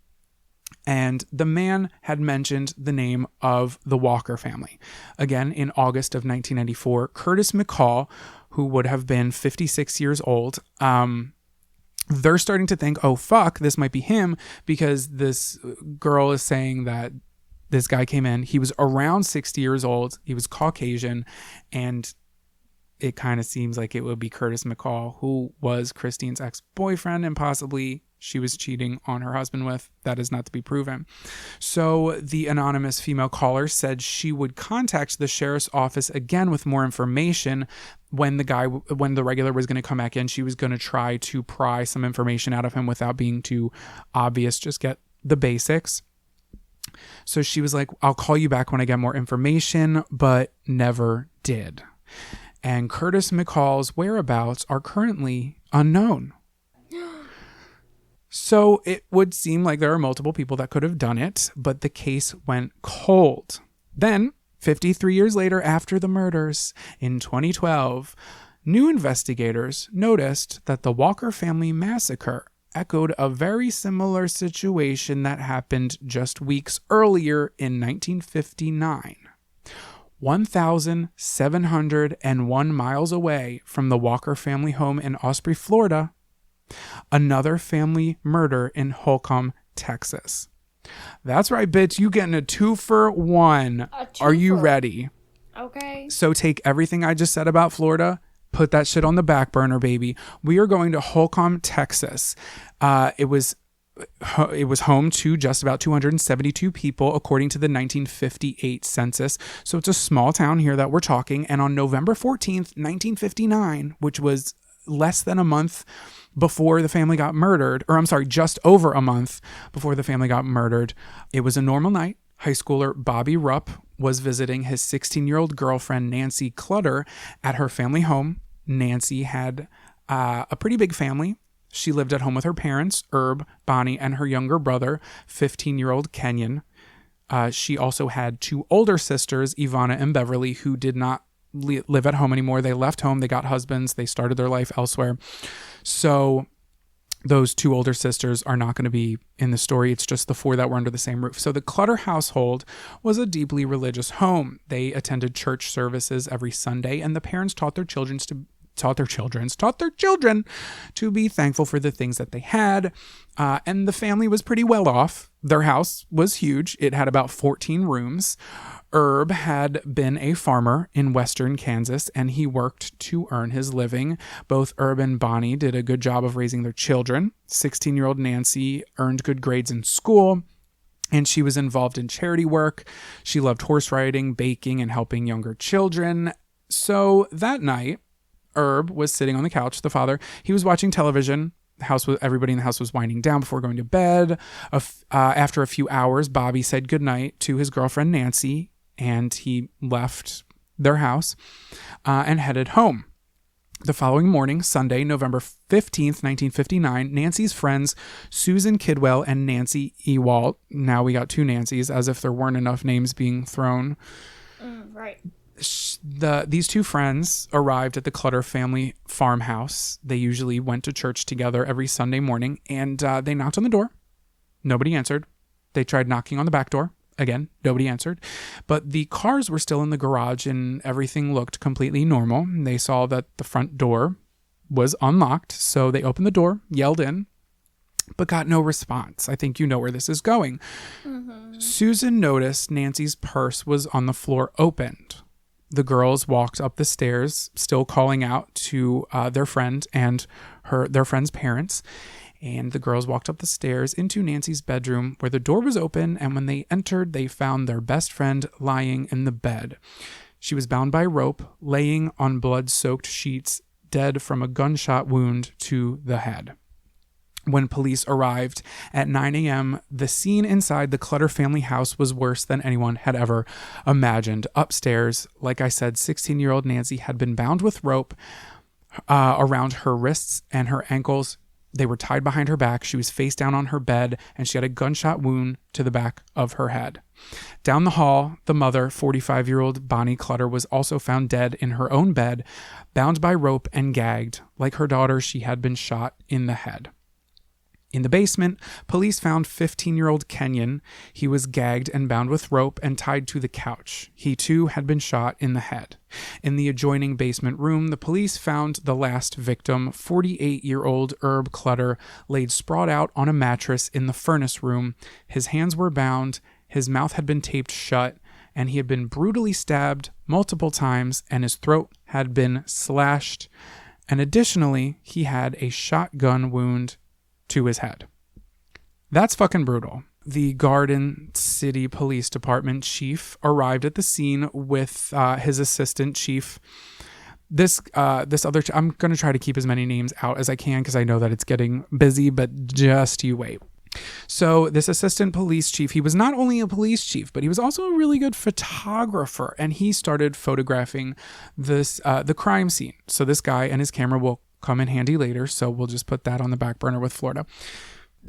And the man had mentioned the name of the Walker family. Again, in August of 1994, Curtis McCall, who would have been 56 years old, they're starting to think, oh, fuck, this might be him, because this girl is saying that this guy came in. He was around 60 years old. He was Caucasian, and it kind of seems like it would be Curtis McCall, who was Christine's ex-boyfriend and possibly she was cheating on her husband with. That is not to be proven. So the anonymous female caller said she would contact the sheriff's office again with more information when the regular was going to come back in. She was going to try to pry some information out of him without being too obvious, just get the basics. So she was like, I'll call you back when I get more information, but never did. And Curtis McCall's whereabouts are currently unknown. So it would seem like there are multiple people that could have done it, but the case went cold. Then, 53 years later after the murders, in 2012, new investigators noticed that the Walker family massacre echoed a very similar situation that happened just weeks earlier in 1959. 1,701 miles away from the Walker family home in Osprey, Florida, another family murder in Holcomb, Texas. That's right, bitch. You getting a 2-for-1. Are you ready? Okay. So take everything I just said about Florida, put that shit on the back burner, baby. We are going to Holcomb, Texas. It was home to just about 272 people, according to the 1958 census. So it's a small town here that we're talking. And on November 14th, 1959, which was less than a month before the family got murdered, just over a month before the family got murdered, it was a normal night. High schooler Bobby Rupp was visiting his 16-year-old girlfriend, Nancy Clutter, at her family home. Nancy had a pretty big family. She lived at home with her parents, Herb, Bonnie, and her younger brother, 15-year-old Kenyon. She also had 2 older sisters, Ivana and Beverly, who did not live at home anymore. They left home, they got husbands, they started their life elsewhere. So those 2 older sisters are not going to be in the story. It's just the 4 that were under the same roof. So the Clutter household was a deeply religious home. They attended church services every Sunday, and the parents taught their children to be thankful for the things that they had. And the family was pretty well off. Their house was huge. It had about 14 rooms. Herb had been a farmer in western Kansas, and he worked to earn his living. Both Herb and Bonnie did a good job of raising their children. 16-year-old Nancy earned good grades in school, and she was involved in charity work. She loved horse riding, baking, and helping younger children. So that night, Herb was sitting on the couch, the father. He was watching television. Everybody in the house was winding down before going to bed. After a few hours, Bobby said goodnight to his girlfriend, Nancy, and he left their house and headed home. The following morning, Sunday, November 15th, 1959, Nancy's friends, Susan Kidwell and Nancy Ewald, now we got 2 Nancys, as if there weren't enough names being thrown. Right. These two friends arrived at the Clutter family farmhouse. They usually went to church together every Sunday morning, and they knocked on the door. Nobody answered. They tried knocking on the back door. Again, nobody answered. But the cars were still in the garage, and everything looked completely normal. They saw that the front door was unlocked, so they opened the door, yelled in, but got no response. I think you know where this is going. Mm-hmm. Susan noticed Nancy's purse was on the floor opened. The girls walked up the stairs, still calling out to their friend and their friend's parents. And the girls walked up the stairs into Nancy's bedroom where the door was open. And when they entered, they found their best friend lying in the bed. She was bound by rope, laying on blood-soaked sheets, dead from a gunshot wound to the head. When police arrived at 9 a.m., the scene inside the Clutter family house was worse than anyone had ever imagined. Upstairs, like I said, 16-year-old Nancy had been bound with rope around her wrists and her ankles. They were tied behind her back. She was face down on her bed, and she had a gunshot wound to the back of her head. Down the hall, the mother, 45-year-old Bonnie Clutter, was also found dead in her own bed, bound by rope and gagged. Like her daughter, she had been shot in the head. In the basement, police found 15-year-old Kenyon. He was gagged and bound with rope and tied to the couch. He, too, had been shot in the head. In the adjoining basement room, the police found the last victim, 48-year-old Herb Clutter, laid sprawled out on a mattress in the furnace room. His hands were bound, his mouth had been taped shut, and he had been brutally stabbed multiple times, and his throat had been slashed. And additionally, he had a shotgun wound to his head. That's fucking brutal. The Garden City Police Department chief arrived at the scene with his assistant chief. This other, I'm going to try to keep as many names out as I can because I know that it's getting busy, but just you wait. So this assistant police chief, he was not only a police chief, but he was also a really good photographer, and he started photographing the crime scene. So this guy and his camera will come in handy later, so we'll just put that on the back burner with Florida.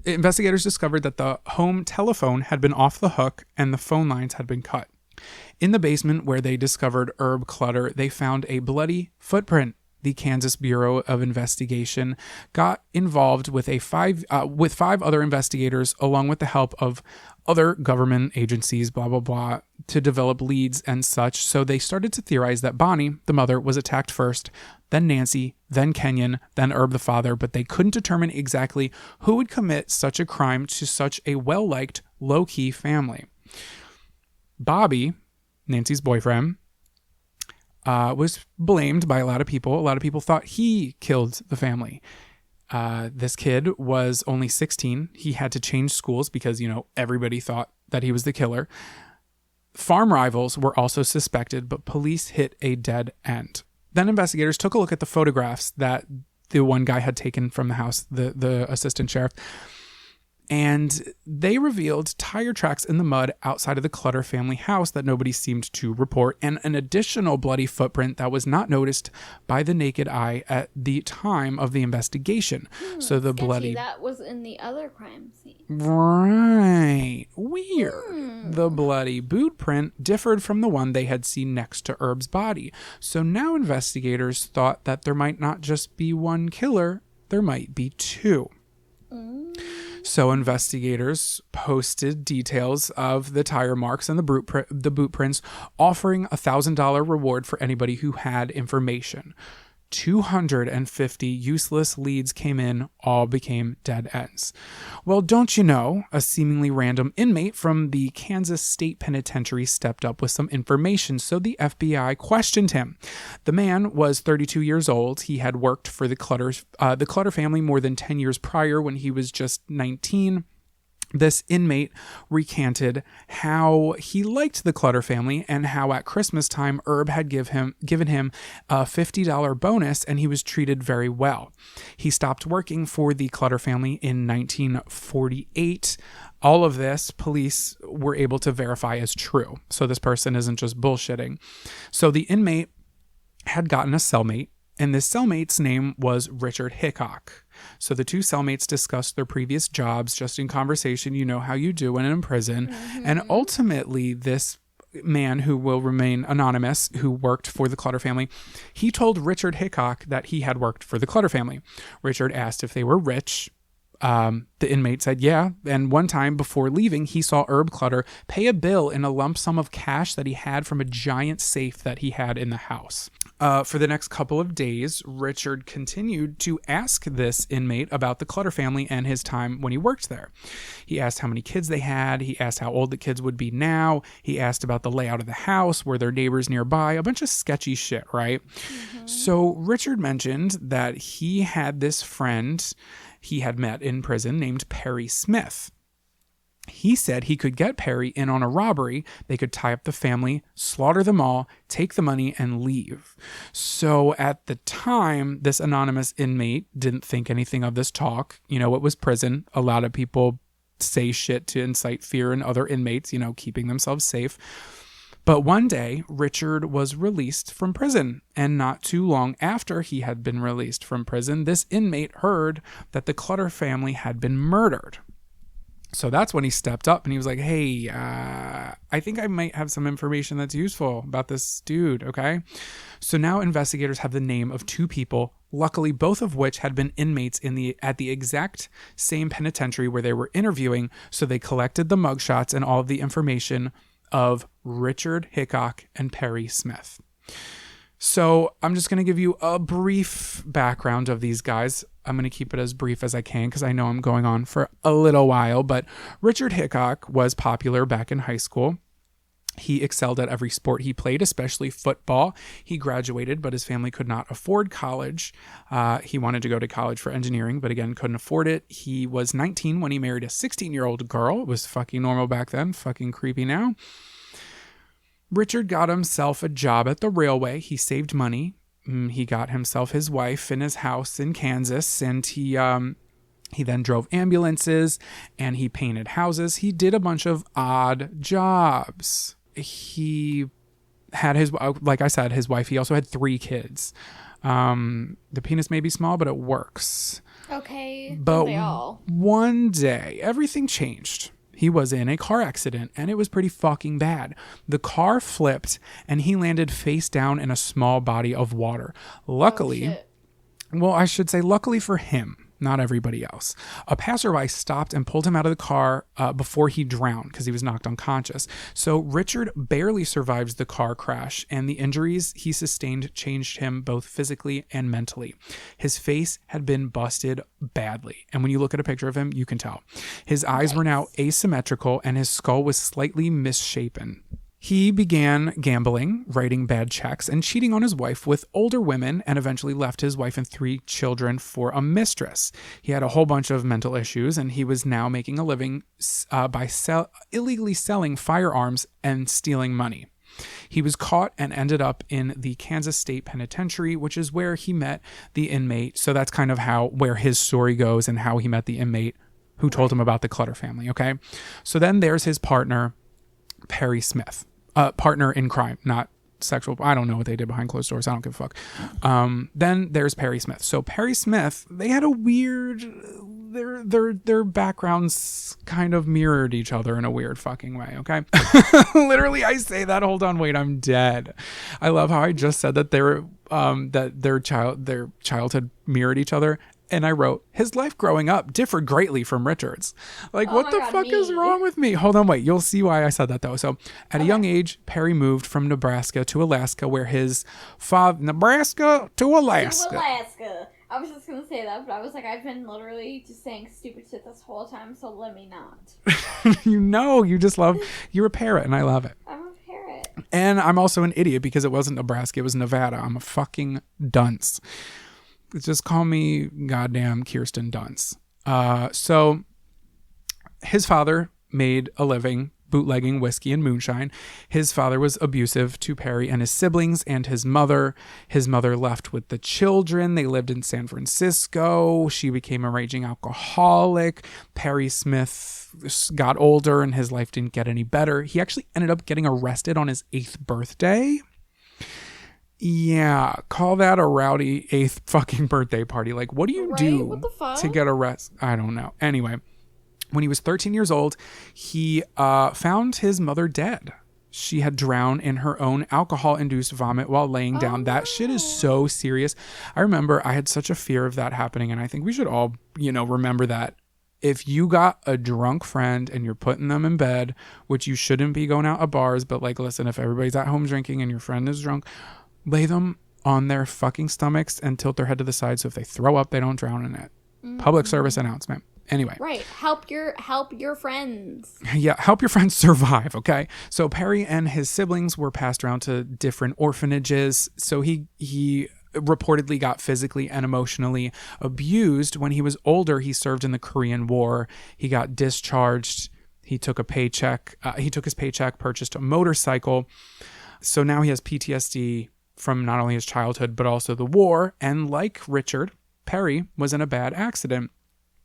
Investigators discovered that the home telephone had been off the hook and the phone lines had been cut. In the basement where they discovered Herb Clutter, they found a bloody footprint. The Kansas Bureau of Investigation got involved with five other investigators, along with the help of other government agencies, blah, blah, blah, to develop leads and such. So they started to theorize that Bonnie, the mother, was attacked first, then Nancy, then Kenyon, then Herb, the father, but they couldn't determine exactly who would commit such a crime to such a well-liked, low-key family. Bobby, Nancy's boyfriend, was blamed by a lot of people. A lot of people thought he killed the family. This kid was only 16. He had to change schools because, everybody thought that he was the killer. Farm rivals were also suspected, but police hit a dead end. Then investigators took a look at the photographs that the one guy had taken from the house, the assistant sheriff, and they revealed tire tracks in the mud outside of the Clutter family house that nobody seemed to report, and an additional bloody footprint that was not noticed by the naked eye at the time of the investigation. So the sketchy. Bloody... That was in the other crime scene. Right. Weird. The bloody boot print differed from the one they had seen next to Herb's body. So now investigators thought that there might not just be one killer, there might be two. So investigators posted details of the tire marks and the boot prints, offering a $1,000 reward for anybody who had information. 250 useless leads came in, all became dead ends. Well, don't you know, a seemingly random inmate from the Kansas State Penitentiary stepped up with some information, so the FBI questioned him. The man was 32 years old. He had worked for the Clutter family more than 10 years prior when he was just 19. This inmate recanted how he liked the Clutter family and how at Christmas time Herb had given him a $50 bonus and he was treated very well. He stopped working for the Clutter family in 1948. All of this police were able to verify as true. So this person isn't just bullshitting. So the inmate had gotten a cellmate, and this cellmate's name was Richard Hickok. So the two cellmates discussed their previous jobs just in conversation. You know how you do when in prison. Mm-hmm. And ultimately, this man who will remain anonymous, who worked for the Clutter family, he told Richard Hickok that he had worked for the Clutter family. Richard asked if they were rich. The inmate said yeah, and one time before leaving, he saw Herb Clutter pay a bill in a lump sum of cash that he had from a giant safe that he had in the house. For the next couple of days, Richard continued to ask this inmate about the Clutter family and his time when he worked there. He asked how many kids they had. He asked how old the kids would be now. He asked about the layout of the house, were there neighbors nearby, a bunch of sketchy shit, right? Mm-hmm. So Richard mentioned that he had this friend he had met in prison named Perry Smith. He said he could get Perry in on a robbery. They could tie up the family, slaughter them all, take the money, and leave. So at the time, this anonymous inmate didn't think anything of this talk. You know, it was prison. A lot of people say shit to incite fear in other inmates, you know, keeping themselves safe. But one day, Richard was released from prison, and not too long after he had been released from prison, this inmate heard that the Clutter family had been murdered. So that's when he stepped up and he was like, hey, I think I might have some information that's useful about this dude, okay? So now investigators have the name of two people, luckily both of which had been inmates at the exact same penitentiary where they were interviewing, so they collected the mugshots and all of the information of Richard Hickok and Perry Smith. So I'm just going to give you a brief background of these guys. I'm going to keep it as brief as I can because I know I'm going on for a little while. But Richard Hickok was popular back in high school. He excelled at every sport he played, especially football. He graduated, but his family could not afford college. He wanted to go to college for engineering, but again, couldn't afford it. He was 19 when he married a 16-year-old girl. It was fucking normal back then, fucking creepy now. Richard got himself a job at the railway. He saved money. He got himself his wife in his house in Kansas, and he then drove ambulances and he painted houses. He did a bunch of odd jobs. He had like I said, his wife. He also had 3 kids. The penis may be small, but it works. Okay. But they all. One day, everything changed. He was in a car accident, and it was pretty fucking bad. The car flipped, and he landed face down in a small body of water. Luckily, I should say luckily for him, not everybody else, a passerby stopped and pulled him out of the car before he drowned because he was knocked unconscious. So Richard barely survives the car crash, and the injuries he sustained changed him both physically and mentally. His face had been busted badly, and when you look at a picture of him, you can tell. His eyes were now asymmetrical, and his skull was slightly misshapen. He began gambling, writing bad checks, and cheating on his wife with older women, and eventually left his wife and 3 children for a mistress. He had a whole bunch of mental issues, and he was now making a living by illegally selling firearms and stealing money. He was caught and ended up in the Kansas State Penitentiary, which is where he met the inmate. So that's kind of where his story goes and how he met the inmate who told him about the Clutter family, okay? So then there's his partner, Perry Smith. Partner in crime, not sexual. I don't know what they did behind closed doors. I don't give a fuck. Then there's Perry Smith. So Perry Smith, they had a weird, their backgrounds kind of mirrored each other in a weird fucking way. Okay. Literally, I say that. Hold on. Wait, I'm dead. I love how I just said that their childhood mirrored each other. And I wrote, his life growing up differed greatly from Richard's. Like, what the fuck is wrong with me? Hold on, wait. You'll see why I said that, though. So, at a young age, Perry moved from Nebraska to Alaska, where his father... Nebraska to Alaska. I was just going to say that, but I was like, I've been literally just saying stupid shit this whole time, so let me not. You just love... You're a parrot, and I love it. I'm a parrot. And I'm also an idiot, because it wasn't Nebraska, it was Nevada. I'm a fucking dunce. Just call me goddamn Kirsten Dunst. So his father made a living bootlegging whiskey and moonshine. His father was abusive to Perry and his siblings and his mother. His mother left with the children. They lived in San Francisco. She became a raging alcoholic. Perry Smith got older and his life didn't get any better. He actually ended up getting arrested on his 8th birthday. Yeah, call that a rowdy 8th fucking birthday party. Like, what do you do to get arrested? I don't know. Anyway, when he was 13 years old, he found his mother dead. she had drowned in her own alcohol-induced vomit while laying down. That shit is so serious. I remember I had such a fear of that happening, and I think we should all, remember that. If you got a drunk friend and you're putting them in bed, which you shouldn't be going out at bars, but like, listen, if everybody's at home drinking and your friend is drunk, lay them on their fucking stomachs and tilt their head to the side so if they throw up, they don't drown in it. Public service announcement. Anyway. Right. Help your friends. Yeah, help your friends survive, okay? So Perry and his siblings were passed around to different orphanages. So he reportedly got physically and emotionally abused. When he was older, he served in the Korean War. He got discharged. He took a paycheck. He took his paycheck, purchased a motorcycle. So now he has PTSD from not only his childhood, but also the war. And like Richard, Perry was in a bad accident.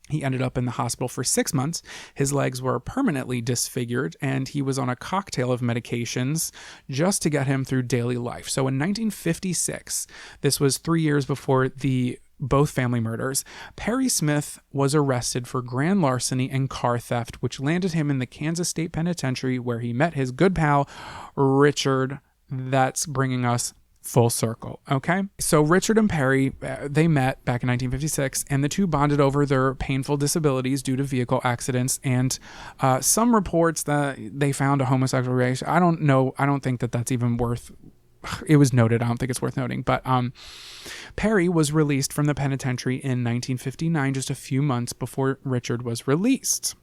He ended up in the hospital for 6 months. His legs were permanently disfigured, and he was on a cocktail of medications just to get him through daily life. So in 1956, this was 3 years before both family murders, Perry Smith was arrested for grand larceny and car theft, which landed him in the Kansas State Penitentiary, where he met his good pal, Richard. That's bringing us full circle. Okay. So Richard and Perry, they met back in 1956, and the two bonded over their painful disabilities due to vehicle accidents and some reports that they found a homosexual relation. I don't know. I don't think that that's even worth. It was noted. I don't think it's worth noting. But Perry was released from the penitentiary in 1959, just a few months before Richard was released.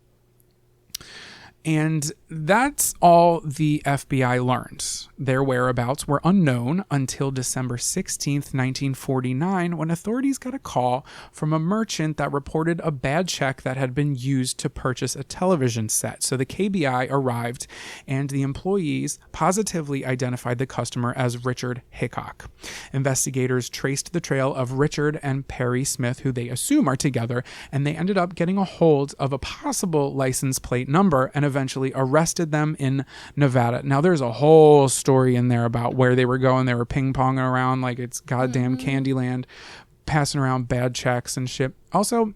And that's all the FBI learned. Their whereabouts were unknown until December 16th, 1949, when authorities got a call from a merchant that reported a bad check that had been used to purchase a television set. So the KBI arrived, and the employees positively identified the customer as Richard Hickok. Investigators traced the trail of Richard and Perry Smith, who they assume are together, and they ended up getting a hold of a possible license plate number and eventually arrested them in Nevada. Now, there's a whole story in there about where they were going. They were ping-ponging around like it's goddamn Candyland, passing around bad checks and shit. Also,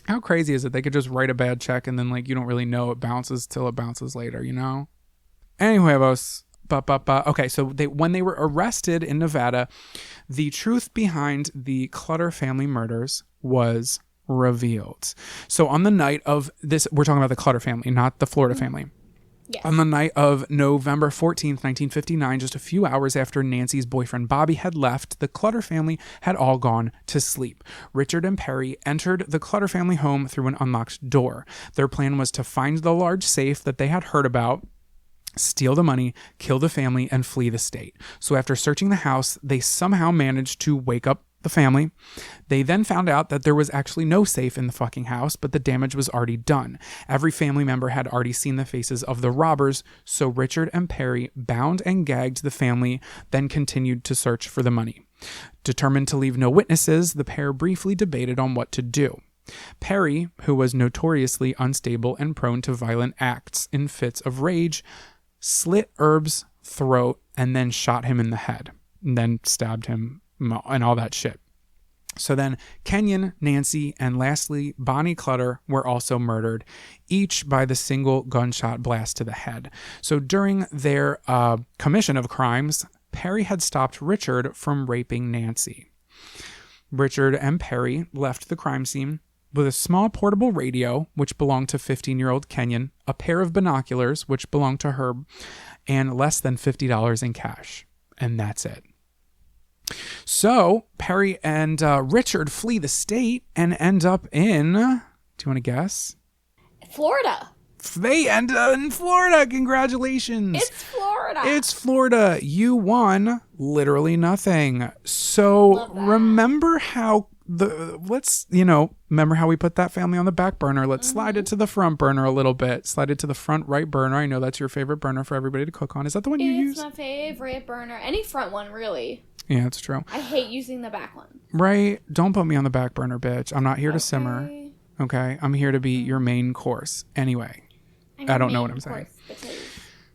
how crazy is it? They could just write a bad check and then, like, you don't really know it bounces till it bounces later, you know? Anyway, boss. Okay, so when they were arrested in Nevada, the truth behind the Clutter family murders was revealed. So on the night of this, we're talking about the Clutter family, not the Florida family. Yes. On the night of November 14th, 1959, just a few hours after Nancy's boyfriend Bobby had left, the Clutter family had all gone to sleep. Richard and Perry entered the Clutter family home through an unlocked door. Their plan was to find the large safe that they had heard about, steal the money, kill the family, and flee the state. So after searching the house, they somehow managed to wake up the family. They then found out that there was actually no safe in the fucking house, but the damage was already done. Every family member had already seen the faces of the robbers, so Richard and Perry bound and gagged the family, then continued to search for the money. Determined to leave no witnesses, the pair briefly debated on what to do. Perry, who was notoriously unstable and prone to violent acts in fits of rage, slit Herb's throat and then shot him in the head, and then stabbed him and all that shit. So then Kenyon, Nancy, and lastly Bonnie Clutter were also murdered, each by the single gunshot blast to the head. So during their commission of crimes, Perry had stopped Richard from raping Nancy. Richard and Perry left the crime scene with a small portable radio, which belonged to 15-year-old Kenyon, a pair of binoculars, which belonged to Herb, and less than $50 in cash. And that's it. So Perry and Richard flee the state and end up in, do you want to guess? Florida. They end up in Florida. Congratulations. It's Florida. It's Florida. You won literally nothing. So remember how remember how we put that family on the back burner. Let's slide it to the front burner a little bit. Slide it to the front right burner. I know that's your favorite burner for everybody to cook on. Is that the one you use? It's my favorite burner. Any front one, really. Yeah, it's true. I hate using the back one. Right? Don't put me on the back burner, bitch. I'm not here to simmer. Okay? I'm here to be your main course. Anyway, I don't know what I'm saying.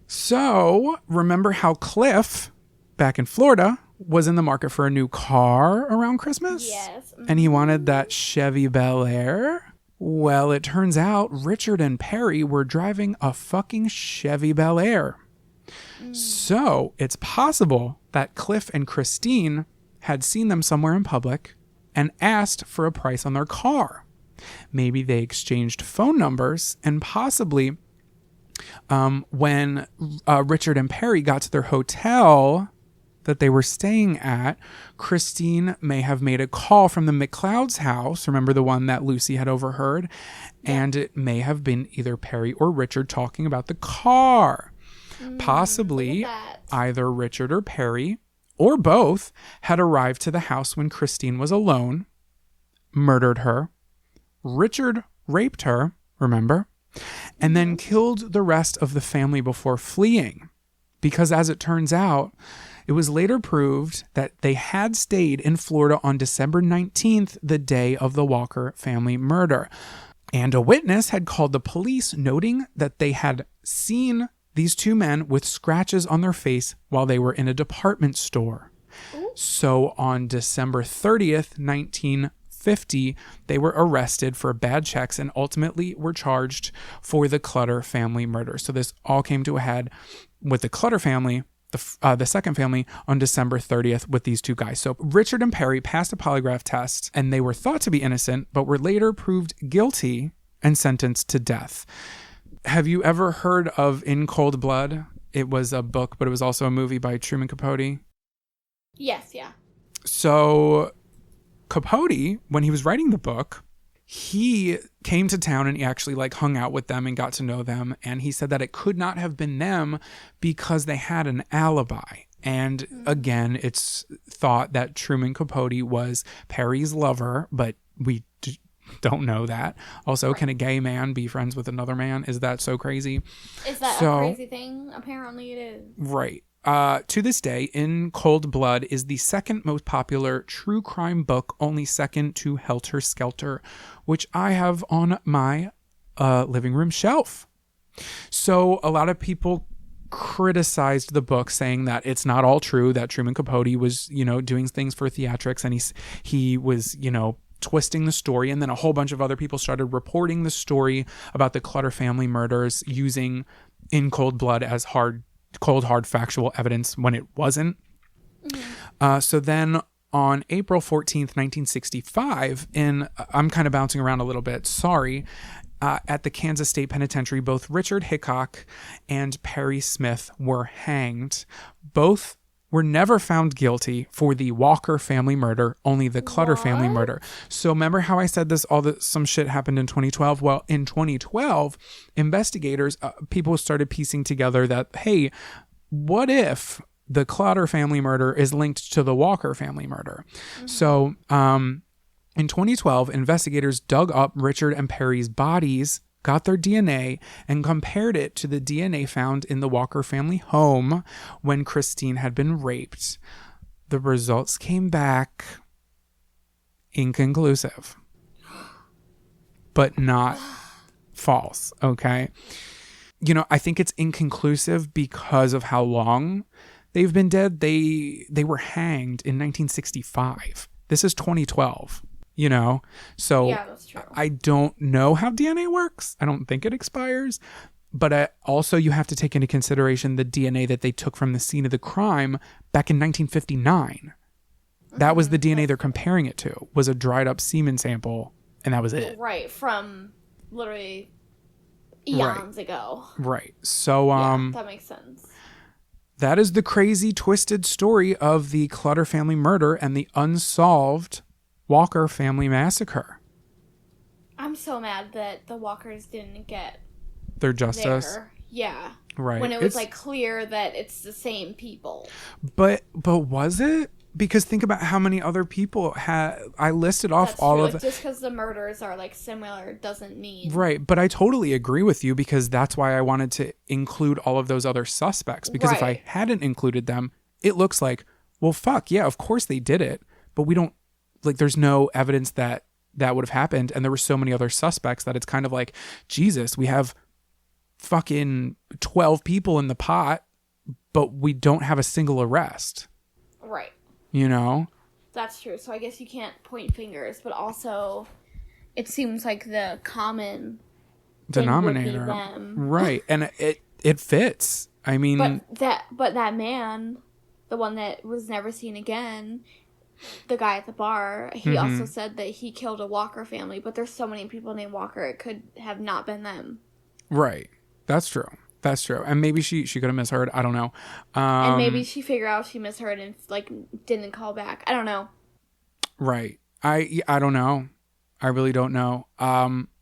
So, remember how Cliff, back in Florida, was in the market for a new car around Christmas? Yes. Mm-hmm. And he wanted that Chevy Bel Air? Well, it turns out Richard and Perry were driving a fucking Chevy Bel Air. So it's possible that Cliff and Christine had seen them somewhere in public and asked for a price on their car. Maybe they exchanged phone numbers, and possibly when Richard and Perry got to their hotel that they were staying at, Christine may have made a call from the McLeod's house. Remember the one that Lucy had overheard? Yeah. And it may have been either Perry or Richard talking about the car. Possibly either Richard or Perry or both had arrived to the house when Christine was alone, murdered her. Richard raped her, remember? And then killed the rest of the family before fleeing. Because as it turns out, it was later proved that they had stayed in Florida on December 19th, the day of the Walker family murder. And a witness had called the police, noting that they had seen these two men with scratches on their face while they were in a department store. Ooh. So on December 30th, 1950, they were arrested for bad checks and ultimately were charged for the Clutter family murder. So this all came to a head with the Clutter family, the second family, on December 30th with these two guys. So Richard and Perry passed a polygraph test and they were thought to be innocent, but were later proved guilty and sentenced to death. Have you ever heard of In Cold Blood? It was a book, but it was also a movie by Truman Capote. Yes, yeah. So Capote, when he was writing the book, he came to town and he actually hung out with them and got to know them. And he said that it could not have been them because they had an alibi. And again, it's thought that Truman Capote was Perry's lover, but we don't know that. Also, right. Can a gay man be friends with another man? Is that so crazy? Is that a crazy thing? Apparently it is. Right. To this day, In Cold Blood is the second most popular true crime book, only second to Helter Skelter, which I have on my living room shelf. So a lot of people criticized the book, saying that it's not all true, that Truman Capote was, doing things for theatrics, and he was, twisting the story. And then a whole bunch of other people started reporting the story about the Clutter family murders using In Cold Blood as cold, hard factual evidence when it wasn't. So then on April 14th, 1965, I'm kind of bouncing around a little bit, sorry, at the Kansas State Penitentiary, both Richard Hickok and Perry Smith were hanged. Both were never found guilty for the Walker family murder, only the Clutter family murder. So remember how I said some shit happened in 2012? Well, in 2012, investigators, people started piecing together that, hey, what if the Clutter family murder is linked to the Walker family murder? Mm-hmm. So in 2012, investigators dug up Richard and Perry's bodies, got their DNA, and compared it to the DNA found in the Walker family home when Christine had been raped. The results came back inconclusive, but not false, okay? I think it's inconclusive because of how long they've been dead. They were hanged in 1965. This is 2012. So yeah, that's true. I don't know how DNA works. I don't think it expires, but also you have to take into consideration the DNA that they took from the scene of the crime back in 1959. That was the DNA they're comparing it to, was a dried up semen sample, and that was it. Right, from literally eons ago. Right. So that makes sense. That is the crazy, twisted story of the Clutter family murder and the unsolved Walker family massacre. I'm so mad that the Walkers didn't get their justice. There. Yeah. Right. When it was clear that it's the same people. But was it? Because think about how many other people I listed off. That's all true. Of just because the murders are similar doesn't mean. Right. But I totally agree with you, because that's why I wanted to include all of those other suspects, because if I hadn't included them, it looks like, well, fuck yeah, of course they did it, but we don't, there's no evidence that would have happened. And there were so many other suspects that it's kind of like, Jesus, we have fucking 12 people in the pot, but we don't have a single arrest. Right. That's true. So I guess you can't point fingers, but also it seems like the common denominator. Would be them. Right. And it fits. I mean... But that man, the one that was never seen again, the guy at the bar, he also said that he killed a Walker family, but there's so many people named Walker, it could have not been them. Right. That's true. That's true. And maybe she could have misheard. I don't know. And maybe she figured out she misheard and, like, didn't call back. I don't know. Right. I don't know. I really don't know.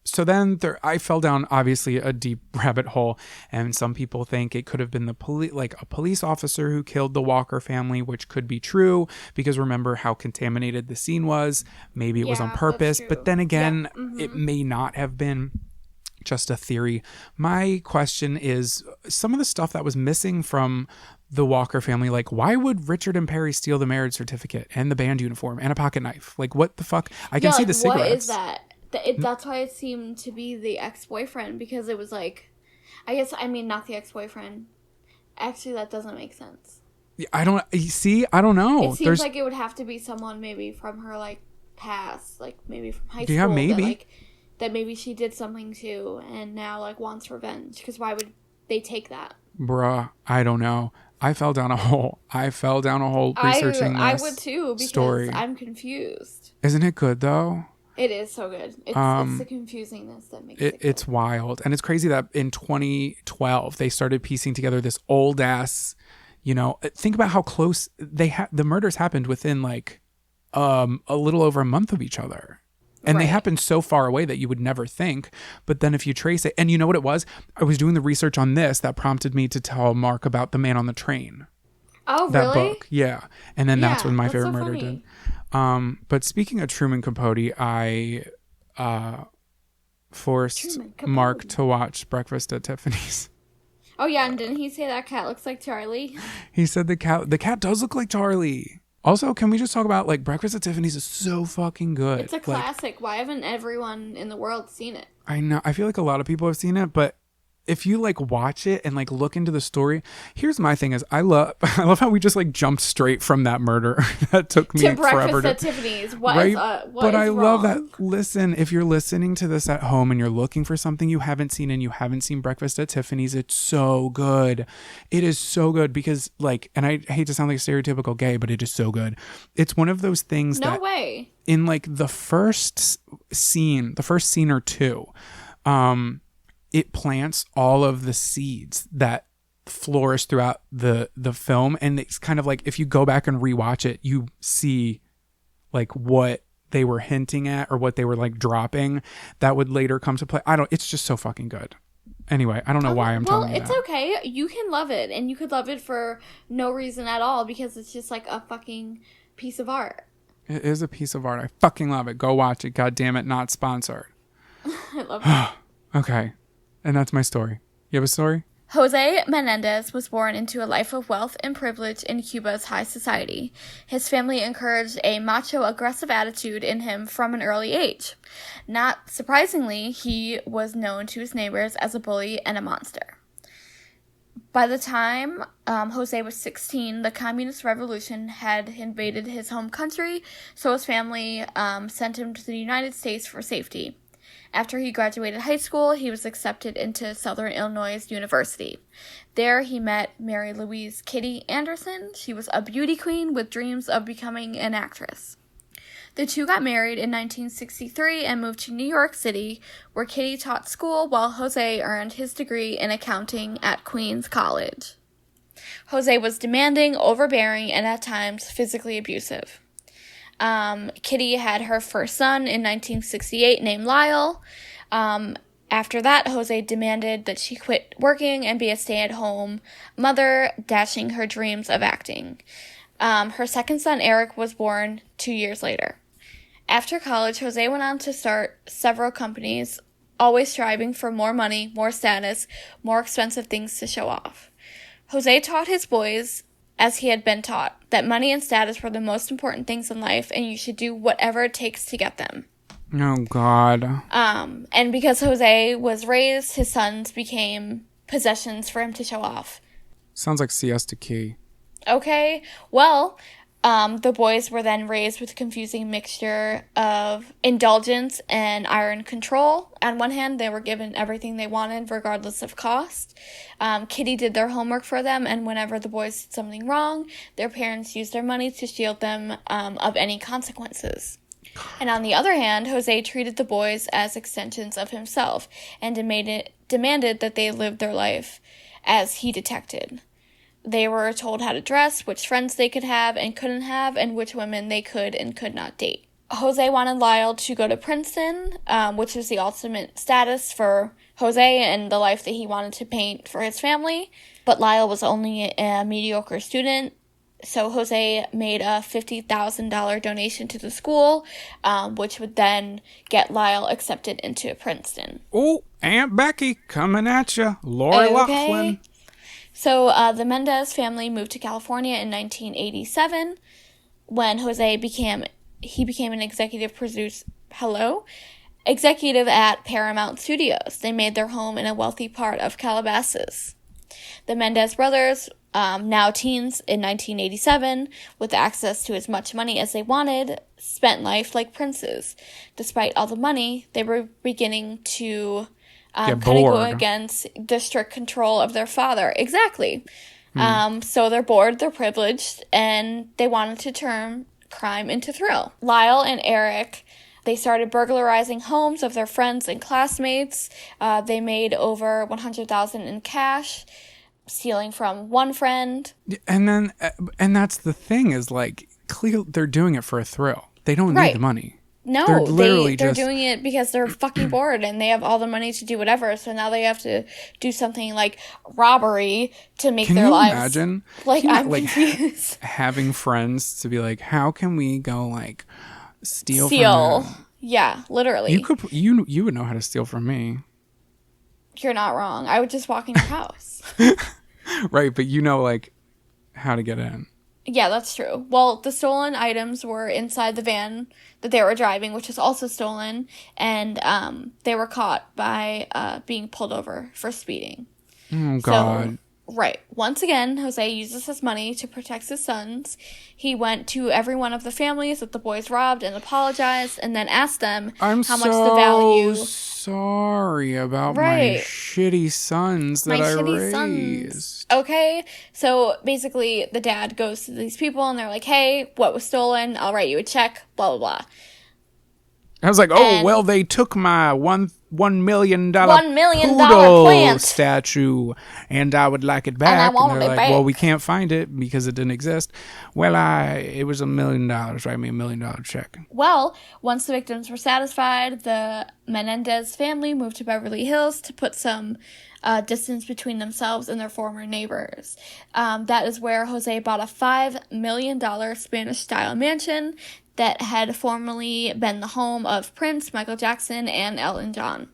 So then I fell down, obviously, a deep rabbit hole. And some people think it could have been a police officer who killed the Walker family, which could be true. Because remember how contaminated the scene was. Maybe it was on purpose. But then again, it may not have been. Just a theory. My question is, some of the stuff that was missing from the Walker family, like, why would Richard and Perry steal the marriage certificate and the band uniform and a pocket knife? Like, what the fuck? I can see the cigarettes. What is that? That's why it seemed to be the ex-boyfriend, because it was like, not the ex-boyfriend. Actually, that doesn't make sense. I don't know. It seems like it would have to be someone maybe from her, like, past, like, maybe from high school. Yeah, maybe. That maybe she did something too and now, like, wants revenge. Because why would they take that? Bruh, I don't know. I fell down a hole researching this I would too, because story. I'm confused. Isn't it good, though? It is so good. It's the confusingness that makes it good. It's wild. And it's crazy that in 2012, they started piecing together this old-ass, think about how close the murders happened within, like, a little over a month of each other. And they happened so far away that you would never think. But then if you trace it, and you know what it was? I was doing the research on this that prompted me to tell Mark about The Man on the Train. Oh, that really? book. Yeah. And then that's when My Favorite Murder did. But speaking of Truman Capote, I forced Mark to watch Breakfast at Tiffany's. Oh, yeah. And didn't he say that cat looks like Charlie? He said the cat does look like Charlie. Also, can we just talk about, like, Breakfast at Tiffany's is so fucking good. It's a classic. Why haven't everyone in the world seen it? I know. I feel like a lot of people have seen it, but if you, like, watch it and, like, look into the story, here's my thing is I love how we just, like, jumped straight from that murder that took me forever to Breakfast at Tiffany's. What but I wrong? love that. Listen, if you're listening to this at home and you're looking for something you haven't seen and you haven't seen Breakfast at Tiffany's, it's so good. It is so good because, like, and I hate to sound like a stereotypical gay, but it is so good. It's one of those things No way. In, like, the first scene or two, it plants all of the seeds that flourish throughout the film. And it's kind of like, if you go back and rewatch it, you see, like, what they were hinting at or what they were, like, dropping that would later come to play. It's just so fucking good. Anyway, I don't know why I'm telling you that. Well, it's okay. You can love it, and you could love it for no reason at all because it's just, like, a fucking piece of art. It is a piece of art. I fucking love it. Go watch it. God damn it. Not sponsored. I love it. Okay. And that's my story. You have a story? Jose Menendez was born into a life of wealth and privilege in Cuba's high society. His family encouraged a macho, aggressive attitude in him from an early age. Not surprisingly, he was known to his neighbors as a bully and a monster. By the time Jose was 16, the Communist Revolution had invaded his home country, so his family sent him to the United States for safety. After he graduated high school, he was accepted into Southern Illinois University. There, he met Mary Louise Kitty Anderson. She was a beauty queen with dreams of becoming an actress. The two got married in 1963 and moved to New York City, where Kitty taught school while Jose earned his degree in accounting at Queens College. Jose was demanding, overbearing, and at times physically abusive. Kitty had her first son in 1968 named Lyle. After that, Jose demanded that she quit working and be a stay-at-home mother, dashing her dreams of acting. Her second son, Eric, was born 2 years later. After college, Jose went on to start several companies, always striving for more money, more status, more expensive things to show off. Jose taught his boys, as he had been taught, that money and status were the most important things in life, and you should do whatever it takes to get them. Oh, God. And because Jose was raised, his sons became possessions for him to show off. Sounds like Siesta Key. Okay, well, The boys were then raised with a confusing mixture of indulgence and iron control. On one hand, they were given everything they wanted, regardless of cost. Kitty did their homework for them, and whenever the boys did something wrong, their parents used their money to shield them of any consequences. And on the other hand, Jose treated the boys as extensions of himself and demanded that they live their life as he detected. They were told how to dress, which friends they could have and couldn't have, and which women they could and could not date. Jose wanted Lyle to go to Princeton, which was the ultimate status for Jose and the life that he wanted to paint for his family. But Lyle was only a mediocre student, so Jose made a $50,000 donation to the school, which would then get Lyle accepted into Princeton. Oh, Aunt Becky coming at you. Lori Loughlin. So the Menendez family moved to California in 1987 when Jose became an executive at Paramount Studios. They made their home in a wealthy part of Calabasas. The Menendez brothers, now teens in 1987, with access to as much money as they wanted, spent life like princes. Despite all the money, they were beginning to kind of go against the strict control of their father. Exactly. So they're bored, they're privileged, and they wanted to turn crime into thrill. Lyle and Eric, they started burglarizing homes of their friends and classmates. They made over $100,000 in cash, stealing from one friend. And that's the thing is, like, clearly they're doing it for a thrill. They don't need the money. No, they're doing it because they're fucking bored and they have all the money to do whatever. So now they have to do something like robbery to make their lives. Can you imagine? Like, I'm confused. Having friends to be like, how can we go like steal from them? Yeah, literally. You would know how to steal from me. You're not wrong. I would just walk in your house. Right, but you know like how to get in. Yeah, that's true. Well, the stolen items were inside the van that they were driving, which was also stolen, and they were caught by being pulled over for speeding. Oh, God. So, right. Once again, Jose uses his money to protect his sons. He went to every one of the families that the boys robbed and apologized, and then asked them how much the value... sorry about my shitty sons that I raised. Okay, so basically the dad goes to these people and they're like, hey, what was stolen? I'll write you a check, blah, blah, blah. I was like, well, they took my $1 million poodle plant statue, and I would like it back. And I want it back. Well, we can't find it because it didn't exist. Well, it was $1 million. Write me $1 million check. Well, once the victims were satisfied, the Menendez family moved to Beverly Hills to put some distance between themselves and their former neighbors. That is where Jose bought a $5 million Spanish-style mansion that had formerly been the home of Prince, Michael Jackson, and Elton John.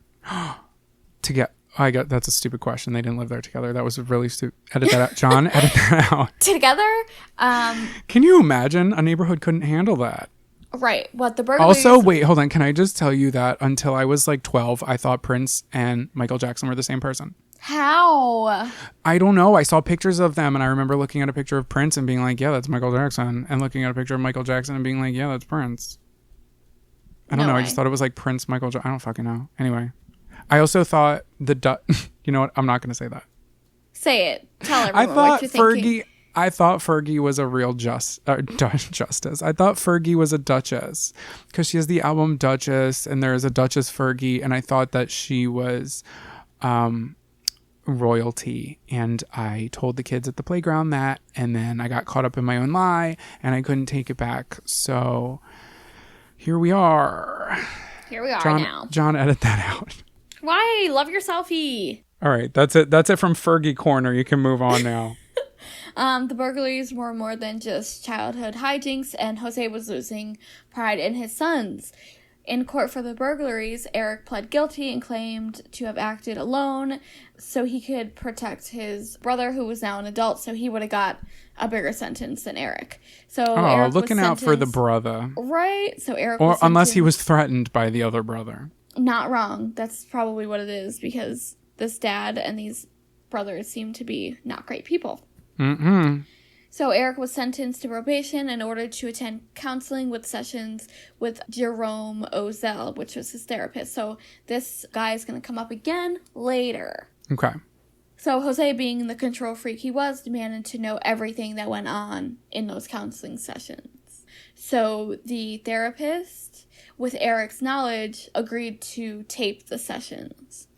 That's a stupid question. They didn't live there together. That was really stupid. Edit that out. John, edit that out. Together? Can you imagine? A neighborhood couldn't handle that. Right. What the burglaries... Also, wait, hold on. Can I just tell you that until I was like 12, I thought Prince and Michael Jackson were the same person. How? I don't know. I saw pictures of them, and I remember looking at a picture of Prince and being like, yeah, that's Michael Jackson. And looking at a picture of Michael Jackson and being like, yeah, that's Prince. I don't know. I just thought it was like Prince, Michael Jackson. I don't fucking know. Anyway. I also thought you know what? I'm not going to say that. Say it. Tell everyone what you're thinking. I thought Fergie was a real justice. I thought Fergie was a duchess because she has the album Duchess, and there is a Duchess Fergie, and I thought that she was royalty. And I told the kids at the playground that, and then I got caught up in my own lie, and I couldn't take it back. So here we are. Now. John, edit that out. Why? Love your selfie. All right, that's it. That's it from Fergie Corner. You can move on now. The burglaries were more than just childhood hijinks, and Jose was losing pride in his sons. In court for the burglaries, Eric pled guilty and claimed to have acted alone so he could protect his brother, who was now an adult, so he would have got a bigger sentence than Eric. So Eric looking out for the brother. Right. So Eric was unless he was threatened by the other brother. Not wrong. That's probably what it is, because this dad and these brothers seem to be not great people. Mm-hmm. So Eric was sentenced to probation and ordered to attend counseling with sessions with Jerome Ozell, which was his therapist. So this guy is going to come up again later. Okay. So Jose, being the control freak he was, demanded to know everything that went on in those counseling sessions. So the therapist, with Eric's knowledge, agreed to tape the sessions.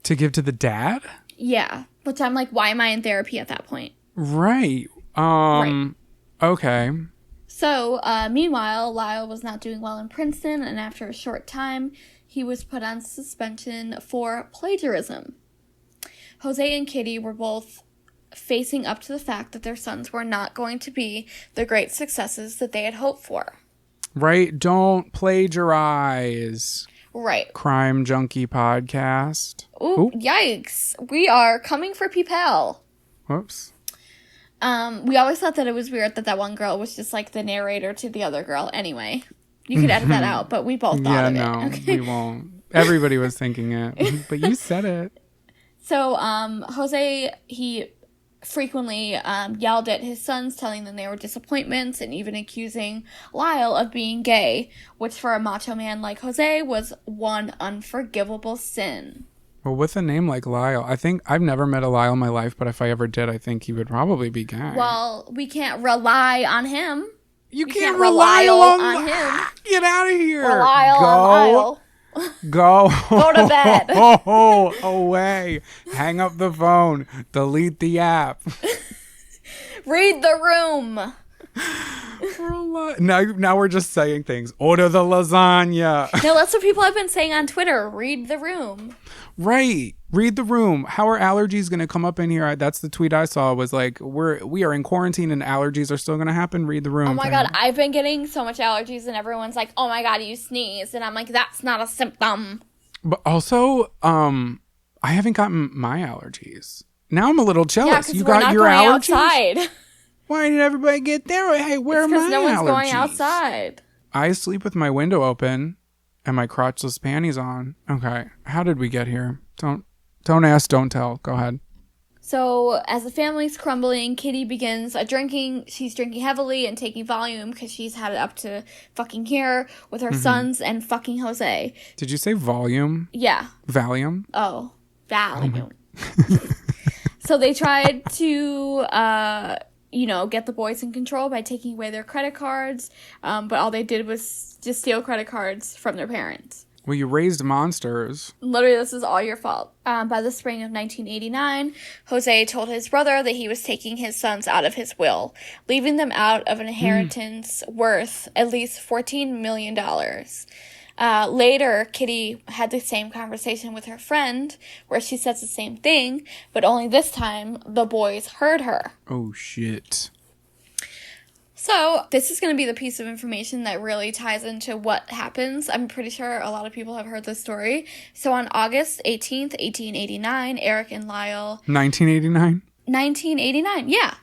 To give to the dad? Yeah. Which I'm like, why am I in therapy at that point? Right. Right. Okay. So, meanwhile, Lyle was not doing well in Princeton, and after a short time, he was put on suspension for plagiarism. Jose and Kitty were both facing up to the fact that their sons were not going to be the great successes that they had hoped for. Right. Don't plagiarize. Right. Crime Junkie podcast. Ooh, yikes. We are coming for people. Whoops. We always thought that it was weird that one girl was just like the narrator to the other girl. Anyway, you could edit that out, but we both thought of it. Yeah, no, okay? we won't. Everybody was thinking it, but you said it. So, Jose, he frequently yelled at his sons, telling them they were disappointments, and even accusing Lyle of being gay, which for a macho man like Jose was one unforgivable sin. Well, with a name like Lyle, I think I've never met a Lyle in my life, but if I ever did, I think he would probably be gay. Well, we can't rely on him. You can't rely on him. Get out of here. Rely on Lyle. Go. Go to bed. Away. Hang up the phone. Delete the app. Read the room. Now we're just saying things. Order the lasagna. No, that's what people have been saying on Twitter. Read the room. Right. Read the room. How are allergies going to come up in here? That's the tweet I saw was like, we are in quarantine and allergies are still going to happen. Read the room. Oh my God. I've been getting so much allergies and everyone's like, oh my God, you sneezed. And I'm like, that's not a symptom. But also, I haven't gotten my allergies. Now I'm a little jealous. You got your allergies? Outside. Why did everybody get there? Hey, where are my allergies? Because no one's going outside. I sleep with my window open and my crotchless panties on. Okay. How did we get here? Don't ask, don't tell. Go ahead. So, as the family's crumbling, Kitty begins drinking. She's drinking heavily and taking volume because she's had it up to fucking here with her sons and fucking Jose. Did you say volume? Yeah. Valium? Oh, Valium. So they tried to, get the boys in control by taking away their credit cards. But all they did was just steal credit cards from their parents. Well, you raised monsters. Literally, this is all your fault. By the spring of 1989, Jose told his brother that he was taking his sons out of his will, leaving them out of an inheritance worth at least $14 million. Later, Kitty had the same conversation with her friend, where she says the same thing, but only this time, the boys heard her. Oh, shit. So, this is going to be the piece of information that really ties into what happens. I'm pretty sure a lot of people have heard this story. So, on August 18th, 1889, Eric and Lyle... 1989? 1989, yeah.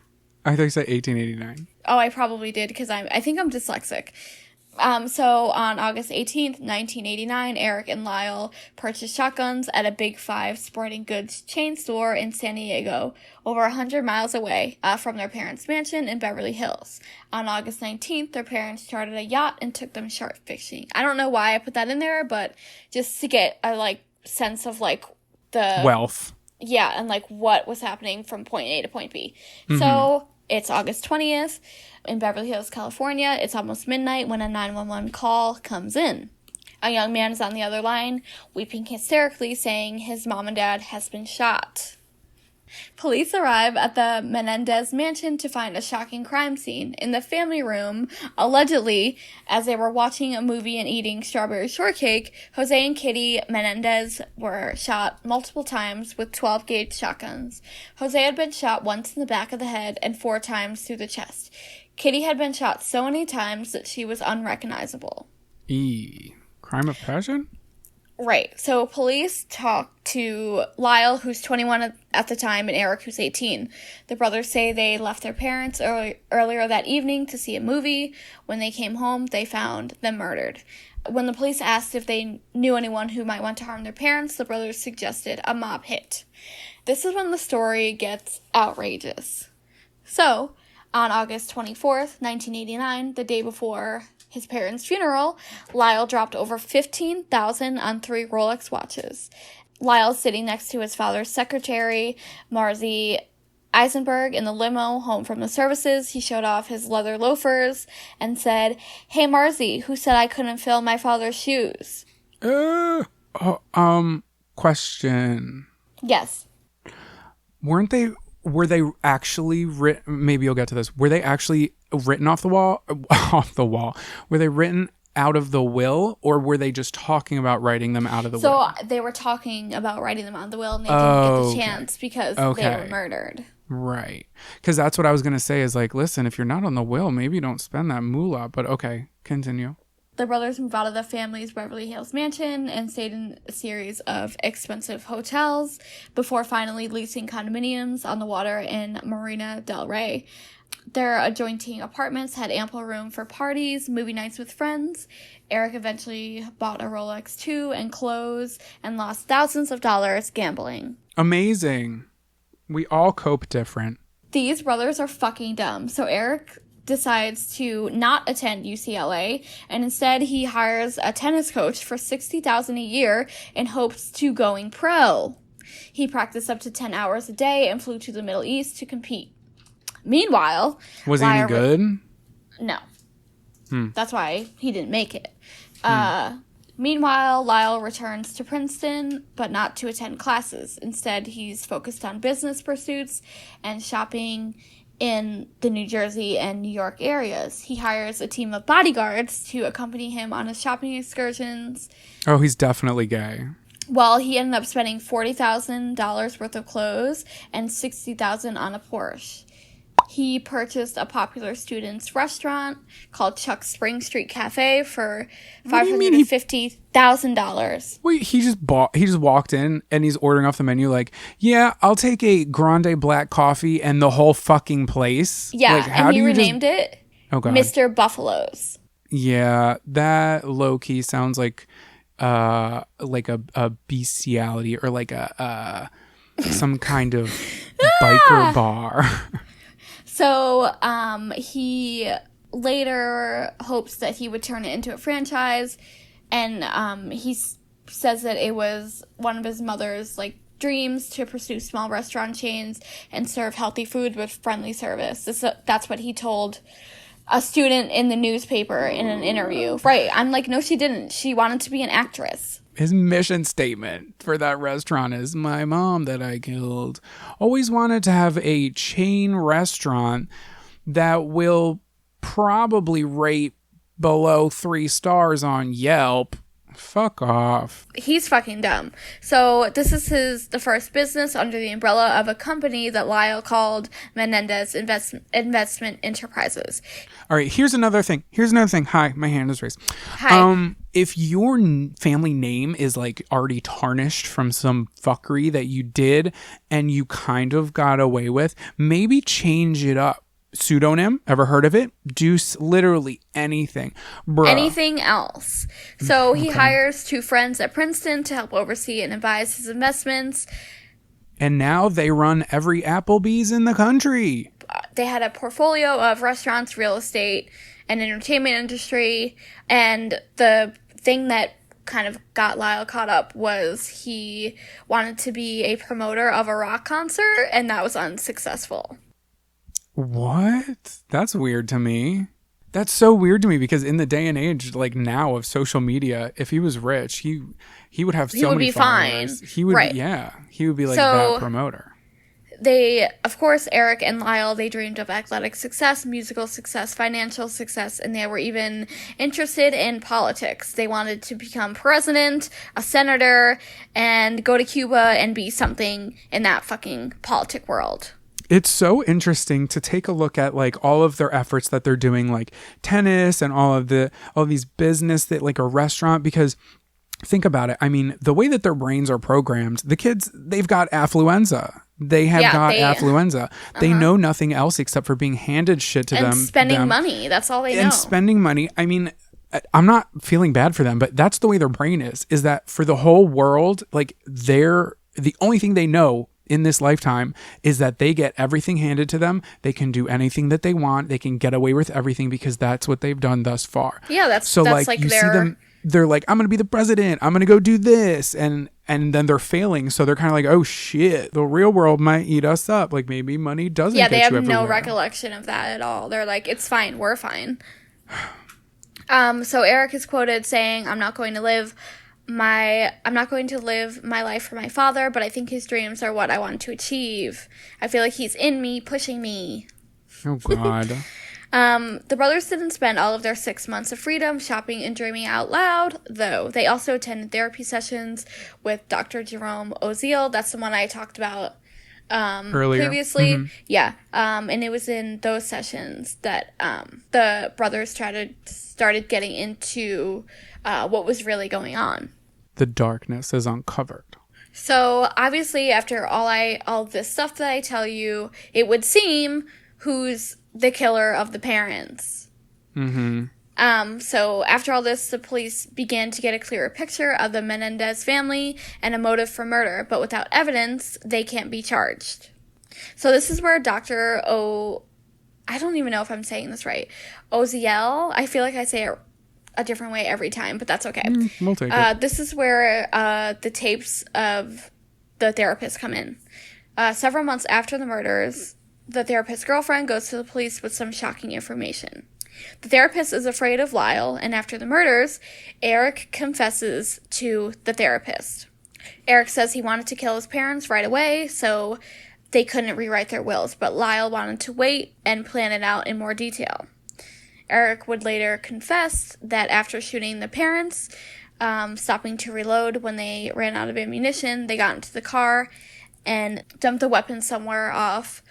I thought you said 1889. Oh, I probably did, because I think I'm dyslexic. So, on August 18th, 1989, Eric and Lyle purchased shotguns at a Big Five sporting goods chain store in San Diego, over 100 miles away from their parents' mansion in Beverly Hills. On August 19th, their parents chartered a yacht and took them shark fishing. I don't know why I put that in there, but just to get a, sense of, the... wealth. Yeah, and, what was happening from point A to point B. Mm-hmm. So, it's August 20th. In Beverly Hills, California, it's almost midnight when a 911 call comes in. A young man is on the other line, weeping hysterically, saying his mom and dad has been shot. Police arrive at the Menendez mansion to find a shocking crime scene. In the family room, allegedly, as they were watching a movie and eating strawberry shortcake, Jose and Kitty Menendez were shot multiple times with 12-gauge shotguns. Jose had been shot once in the back of the head and 4 times through the chest. Kitty had been shot so many times that she was unrecognizable. Crime of passion? Right. So police talked to Lyle, who's 21 at the time, and Eric, who's 18. The brothers say they left their parents earlier that evening to see a movie. When they came home, they found them murdered. When the police asked if they knew anyone who might want to harm their parents, the brothers suggested a mob hit. This is when the story gets outrageous. So, On August 24th, 1989, the day before his parents' funeral, Lyle dropped over $15,000 on 3 Rolex watches. Lyle's sitting next to his father's secretary, Marzi Eisenberg, in the limo home from the services. He showed off his leather loafers and said, "Hey, Marzi, who said I couldn't fill my father's shoes?" Question. Yes. Were they actually written? Maybe you'll get to this. Were they actually written off the wall? Were they written out of the will, or were they just talking about writing them out of the will? So they were talking about writing them out of the will, and they didn't get the chance because they were murdered. Right. Because that's what I was going to say is like, listen, if you're not on the will, maybe don't spend that moolah. But okay, continue. The brothers moved out of the family's Beverly Hills mansion and stayed in a series of expensive hotels before finally leasing condominiums on the water in Marina del Rey. Their adjoining apartments had ample room for parties, movie nights with friends. Eric eventually bought a Rolex too and clothes and lost thousands of dollars gambling. Amazing. We all cope different. These brothers are fucking dumb. So Eric decides to not attend UCLA, and instead he hires a tennis coach for $60,000 a year in hopes to going pro. He practiced up to 10 hours a day and flew to the Middle East to compete. Meanwhile, was he any good? No. That's why he didn't make it. Meanwhile, Lyle returns to Princeton, but not to attend classes. Instead, he's focused on business pursuits and shopping in the New Jersey and New York areas. He hires a team of bodyguards to accompany him on his shopping excursions. Oh, he's definitely gay. Well, he ended up spending $40,000 worth of clothes and $60,000 on a Porsche. He purchased a popular student's restaurant called Chuck's Spring Street Cafe for $550,000. Wait, he just walked in and he's ordering off the menu like, yeah, I'll take a grande black coffee and the whole fucking place. Yeah, like, and he renamed it Mr. Buffalo's. Yeah, that low-key sounds like a bestiality or like a some kind of biker bar. So he later hopes that he would turn it into a franchise, and he says that it was one of his mother's dreams to pursue small restaurant chains and serve healthy food with friendly service. That's what he told a student in the newspaper in an interview. Right. I'm like, no, she didn't. She wanted to be an actress. His mission statement for that restaurant is, my mom that I killed always wanted to have a chain restaurant that will probably rate below 3 stars on Yelp. Fuck off. He's fucking dumb. So this is the first business under the umbrella of a company that Lyle called Menendez Investment Enterprises. All right, here's another thing. Hi, my hand is raised. Hi. If your family name is already tarnished from some fuckery that you did and you kind of got away with, maybe change it up. Pseudonym, ever heard of it? Do literally anything. Bruh. Anything else. So he hires 2 friends at Princeton to help oversee and advise his investments. And now they run every Applebee's in the country. They had a portfolio of restaurants, real estate, and entertainment industry. And the thing that kind of got Lyle caught up was he wanted to be a promoter of a rock concert, and that was unsuccessful. What? That's weird to me. That's so weird to me because in the day and age now of social media, if he was rich, he would have so many followers. Fine. He would, right. Yeah, he would be that promoter. They, of course, Eric and Lyle, they dreamed of athletic success, musical success, financial success, and they were even interested in politics. They wanted to become president, a senator, and go to Cuba and be something in that fucking politic world. It's so interesting to take a look at all of their efforts that they're doing, tennis and all these business that a restaurant, because think about it. I mean, the way that their brains are programmed, the kids, they've got affluenza. They have affluenza. They know nothing else except for being handed shit to them. And spending money. That's all they know. And spending money. I mean, I'm not feeling bad for them, but that's the way their brain is that for the whole world, the only thing they know in this lifetime is that they get everything handed to them. They can do anything that they want. They can get away with everything because that's what they've done thus far. Yeah, that's like you see them. They're like, I'm going to be the president. I'm going to go do this. And then they're failing. So they're kind of like, oh, shit, the real world might eat us up. Like, maybe money doesn't get you everywhere. Yeah, they have no recollection of that at all. They're like, it's fine. We're fine. So Eric is quoted saying, I'm not going to live my life for my father, but I think his dreams are what I want to achieve. I feel like he's in me, pushing me. Oh, God. The brothers didn't spend all of their 6 months of freedom shopping and dreaming out loud, though. They also attended therapy sessions with Dr. Jerome Oziel. That's the one I talked about earlier. Previously. Mm-hmm. Yeah. And it was in those sessions that the brothers started getting into what was really going on. The darkness is uncovered. So, obviously, after all this stuff that I tell you, it would seem who's the killer of the parents. Mm-hmm. So after all this, the police began to get a clearer picture of the Menendez family and a motive for murder, but without evidence, they can't be charged. So this is where I don't even know if I'm saying this right, Oziel, I feel like I say it a different way every time, but that's okay. We'll take it. This is where the tapes of the therapist come in. Several months after the murders, the therapist's girlfriend goes to the police with some shocking information. The therapist is afraid of Lyle, and after the murders, Eric confesses to the therapist. Eric says he wanted to kill his parents right away, so they couldn't rewrite their wills, but Lyle wanted to wait and plan it out in more detail. Eric would later confess that after shooting the parents, stopping to reload when they ran out of ammunition, they got into the car and dumped the weapons somewhere off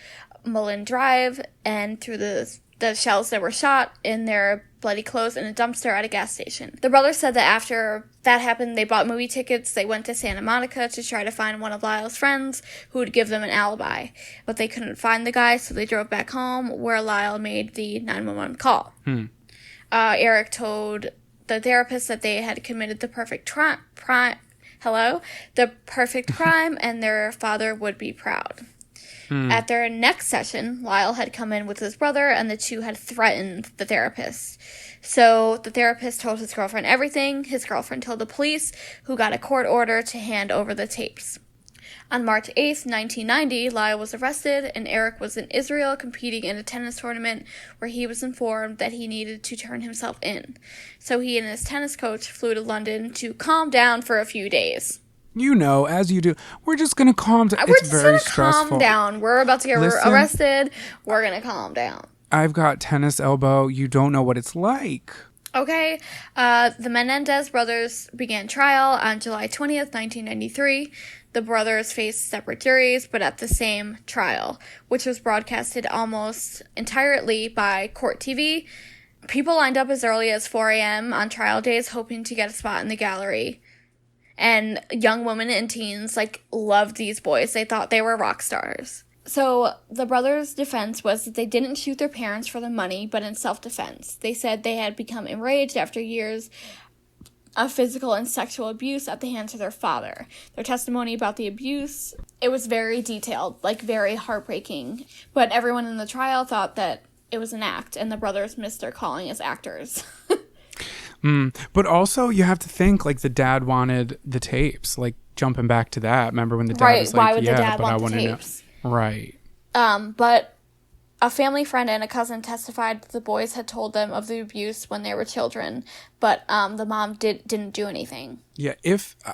Mullen Drive and threw the shells that were shot in their bloody clothes in a dumpster at a gas station. The brothers said that after that happened, they bought movie tickets. They went to Santa Monica to try to find one of Lyle's friends who would give them an alibi. But they couldn't find the guy, so they drove back home where Lyle made the 911 call. Eric told the therapist that they had committed the perfect crime, and their father would be proud. At their next session, Lyle had come in with his brother, and the two had threatened the therapist. So the therapist told his girlfriend everything. His girlfriend told the police, who got a court order to hand over the tapes. On March 8th, 1990, Lyle was arrested, and Eric was in Israel competing in a tennis tournament where he was informed that he needed to turn himself in. So he and his tennis coach flew to London to calm down for a few days. You know, as you do. We're just going to calm down. It's very stressful. Calm down. We're about to get arrested. We're going to calm down. I've got tennis elbow. You don't know what it's like. Okay. The Menendez brothers began trial on July 20th, 1993. The brothers faced separate juries, but at the same trial, which was broadcasted almost entirely by Court TV. People lined up as early as 4 a.m. on trial days, hoping to get a spot in the gallery. And young women and teens, loved these boys. They thought they were rock stars. So the brothers' defense was that they didn't shoot their parents for the money, but in self-defense. They said they had become enraged after years of physical and sexual abuse at the hands of their father. Their testimony about the abuse, it was very detailed, very heartbreaking. But everyone in the trial thought that it was an act, and the brothers missed their calling as actors. But also, you have to think, the dad wanted the tapes. Jumping back to that, remember when the dad was like, why would the dad want the tapes? Right. But a family friend and a cousin testified that the boys had told them of the abuse when they were children, but the mom didn't do anything. Yeah,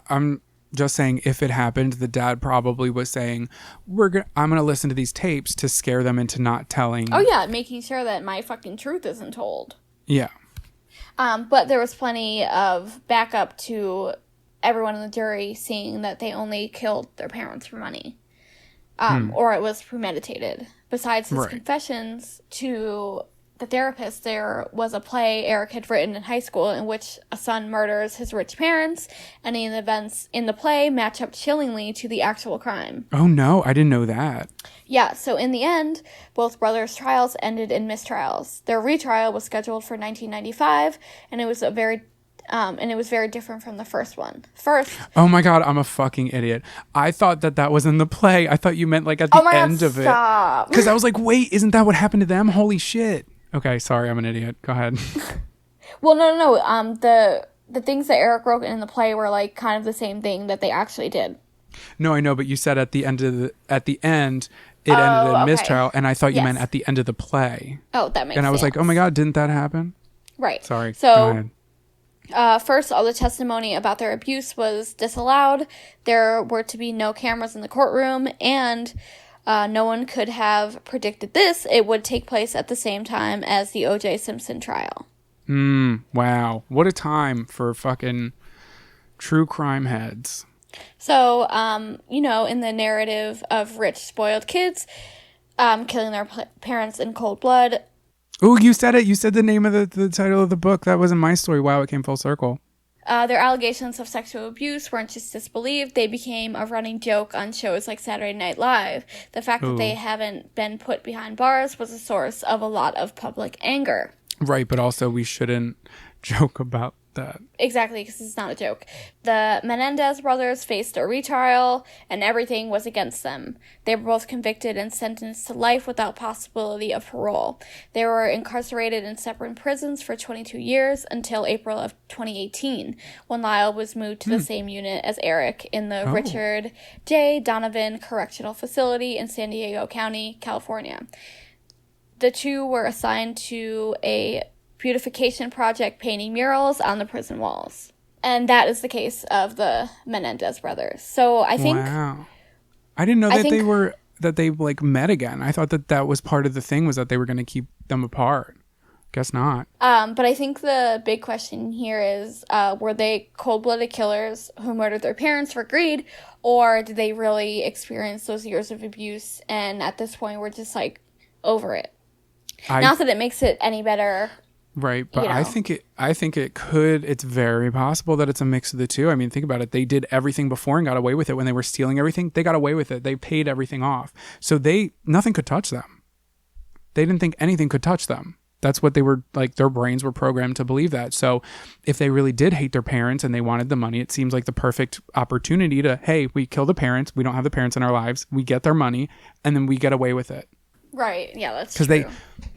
I'm just saying, if it happened, the dad probably was saying, I'm going to listen to these tapes to scare them into not telling. Oh, yeah, making sure that my fucking truth isn't told. Yeah. But there was plenty of backup to everyone in the jury seeing that they only killed their parents for money. Or it was premeditated. Besides his confessions to the therapist, there was a play Eric had written in high school in which a son murders his rich parents, and the events in the play match up chillingly to the actual crime. Oh, no, I didn't know that. Yeah, so in the end, both brothers' trials ended in mistrials. Their retrial was scheduled for 1995, and it was a very And it was very different from the first one. First. Oh my God, I'm a fucking idiot. I thought that was in the play. I thought you meant like at the end of it. Stop. Because I was like, wait, isn't that what happened to them? Holy shit. Okay, sorry, I'm an idiot. Go ahead. Well, no. The things that Eric wrote in the play were like kind of the same thing that they actually did. No, I know, but you said at the end it ended in mistrial, and I thought you meant at the end of the play. Oh, that makes sense. And I was like, oh my God, didn't that happen? Right. Sorry. So, first, all the testimony about their abuse was disallowed. There were to be no cameras in the courtroom, and no one could have predicted this. It would take place at the same time as the O.J. Simpson trial. Wow. What a time for fucking true crime heads. So, in the narrative of rich, spoiled kids killing their parents in cold blood. Oh, you said it. You said the name of the title of the book. That wasn't my story. Wow, it came full circle. Their allegations of sexual abuse weren't just disbelieved. They became a running joke on shows like Saturday Night Live. The fact that they haven't been put behind bars was a source of a lot of public anger. Right, but also we shouldn't joke about that. Exactly, because it's not a joke. The Menendez brothers faced a retrial, and everything was against them. They were both convicted and sentenced to life without possibility of parole. They were incarcerated in separate prisons for 22 years until April of 2018, when Lyle was moved to the same unit as Eric in the Richard J. Donovan Correctional Facility in San Diego County, California. The two were assigned to a beautification project painting murals on the prison walls. And that is the case of the Menendez brothers. So I think... Wow. I didn't know that they like met again. I thought that was part of the thing, was that they were going to keep them apart. Guess not. But I think the big question here is, were they cold-blooded killers who murdered their parents for greed, or did they really experience those years of abuse and at this point we're just like over it? Not that it makes it any better. Right, but I think it could. It's very possible that it's a mix of the two. I mean, think about it. They did everything before and got away with it. When they were stealing everything, they got away with it. They paid everything off. So nothing could touch them. They didn't think anything could touch them. That's what they were like. Their brains were programmed to believe that. So if they really did hate their parents and they wanted the money, it seems like the perfect opportunity to, hey, we kill the parents. We don't have the parents in our lives. We get their money and then we get away with it. Right. Yeah, that's true.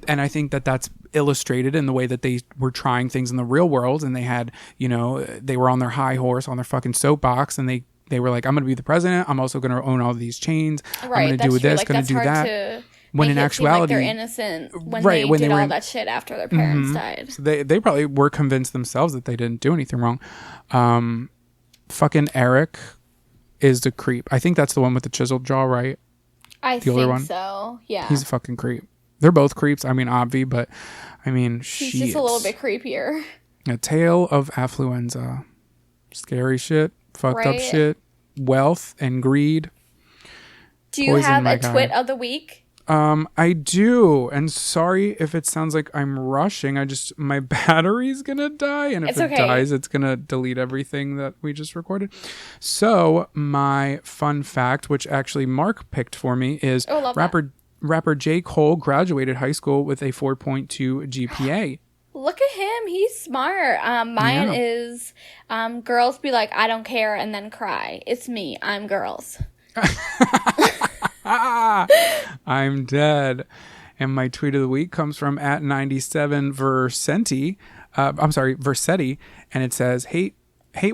And I think that's illustrated in the way that they were trying things in the real world, and they had, they were on their high horse, on their fucking soapbox, and they were like, I'm going to be the president. I'm also going to own all these chains. Right, I'm going to do this, going to do that. When in actuality, they're innocent when they did all that shit after their parents died. So they probably were convinced themselves that they didn't do anything wrong. Fucking Eric is the creep. I think that's the one with the chiseled jaw, right? I think so, yeah. He's a fucking creep. They're both creeps. I mean, Obvi, but I mean, he's just a little bit creepier. A tale of affluenza. Scary shit, fucked up shit, wealth and greed. Do you have a twit of the week? I do. And sorry if it sounds like I'm rushing. My battery's gonna die. And if it dies, it's gonna delete everything that we just recorded. So my fun fact, which actually Mark picked for me, is rapper J. Cole graduated high school with a 4.2 GPA. Look at him. He's smart. Mine is girls be like, I don't care, and then cry. It's me. I'm girls. I'm dead. And my tweet of the week comes from @97Versetti. Versetti, and it says, hate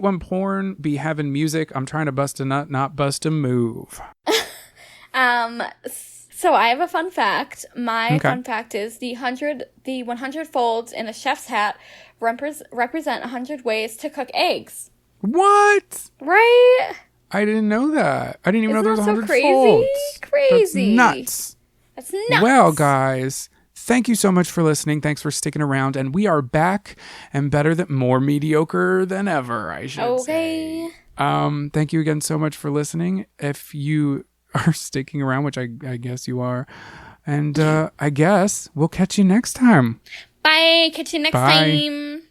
when porn be having music. I'm trying to bust a nut, not bust a move. So I have a fun fact. My fun fact is the 100 folds in a chef's hat represent 100 ways to cook eggs. What? Right? I didn't know that. I didn't even know there was 100 crazy? folds. Crazy. That's nuts. Well, guys, thank you so much for listening. Thanks for sticking around. And we are back and more mediocre than ever, I should say. Thank you again so much for listening. If you are sticking around, which I guess you are. And I guess we'll catch you next time. Bye. Catch you next time.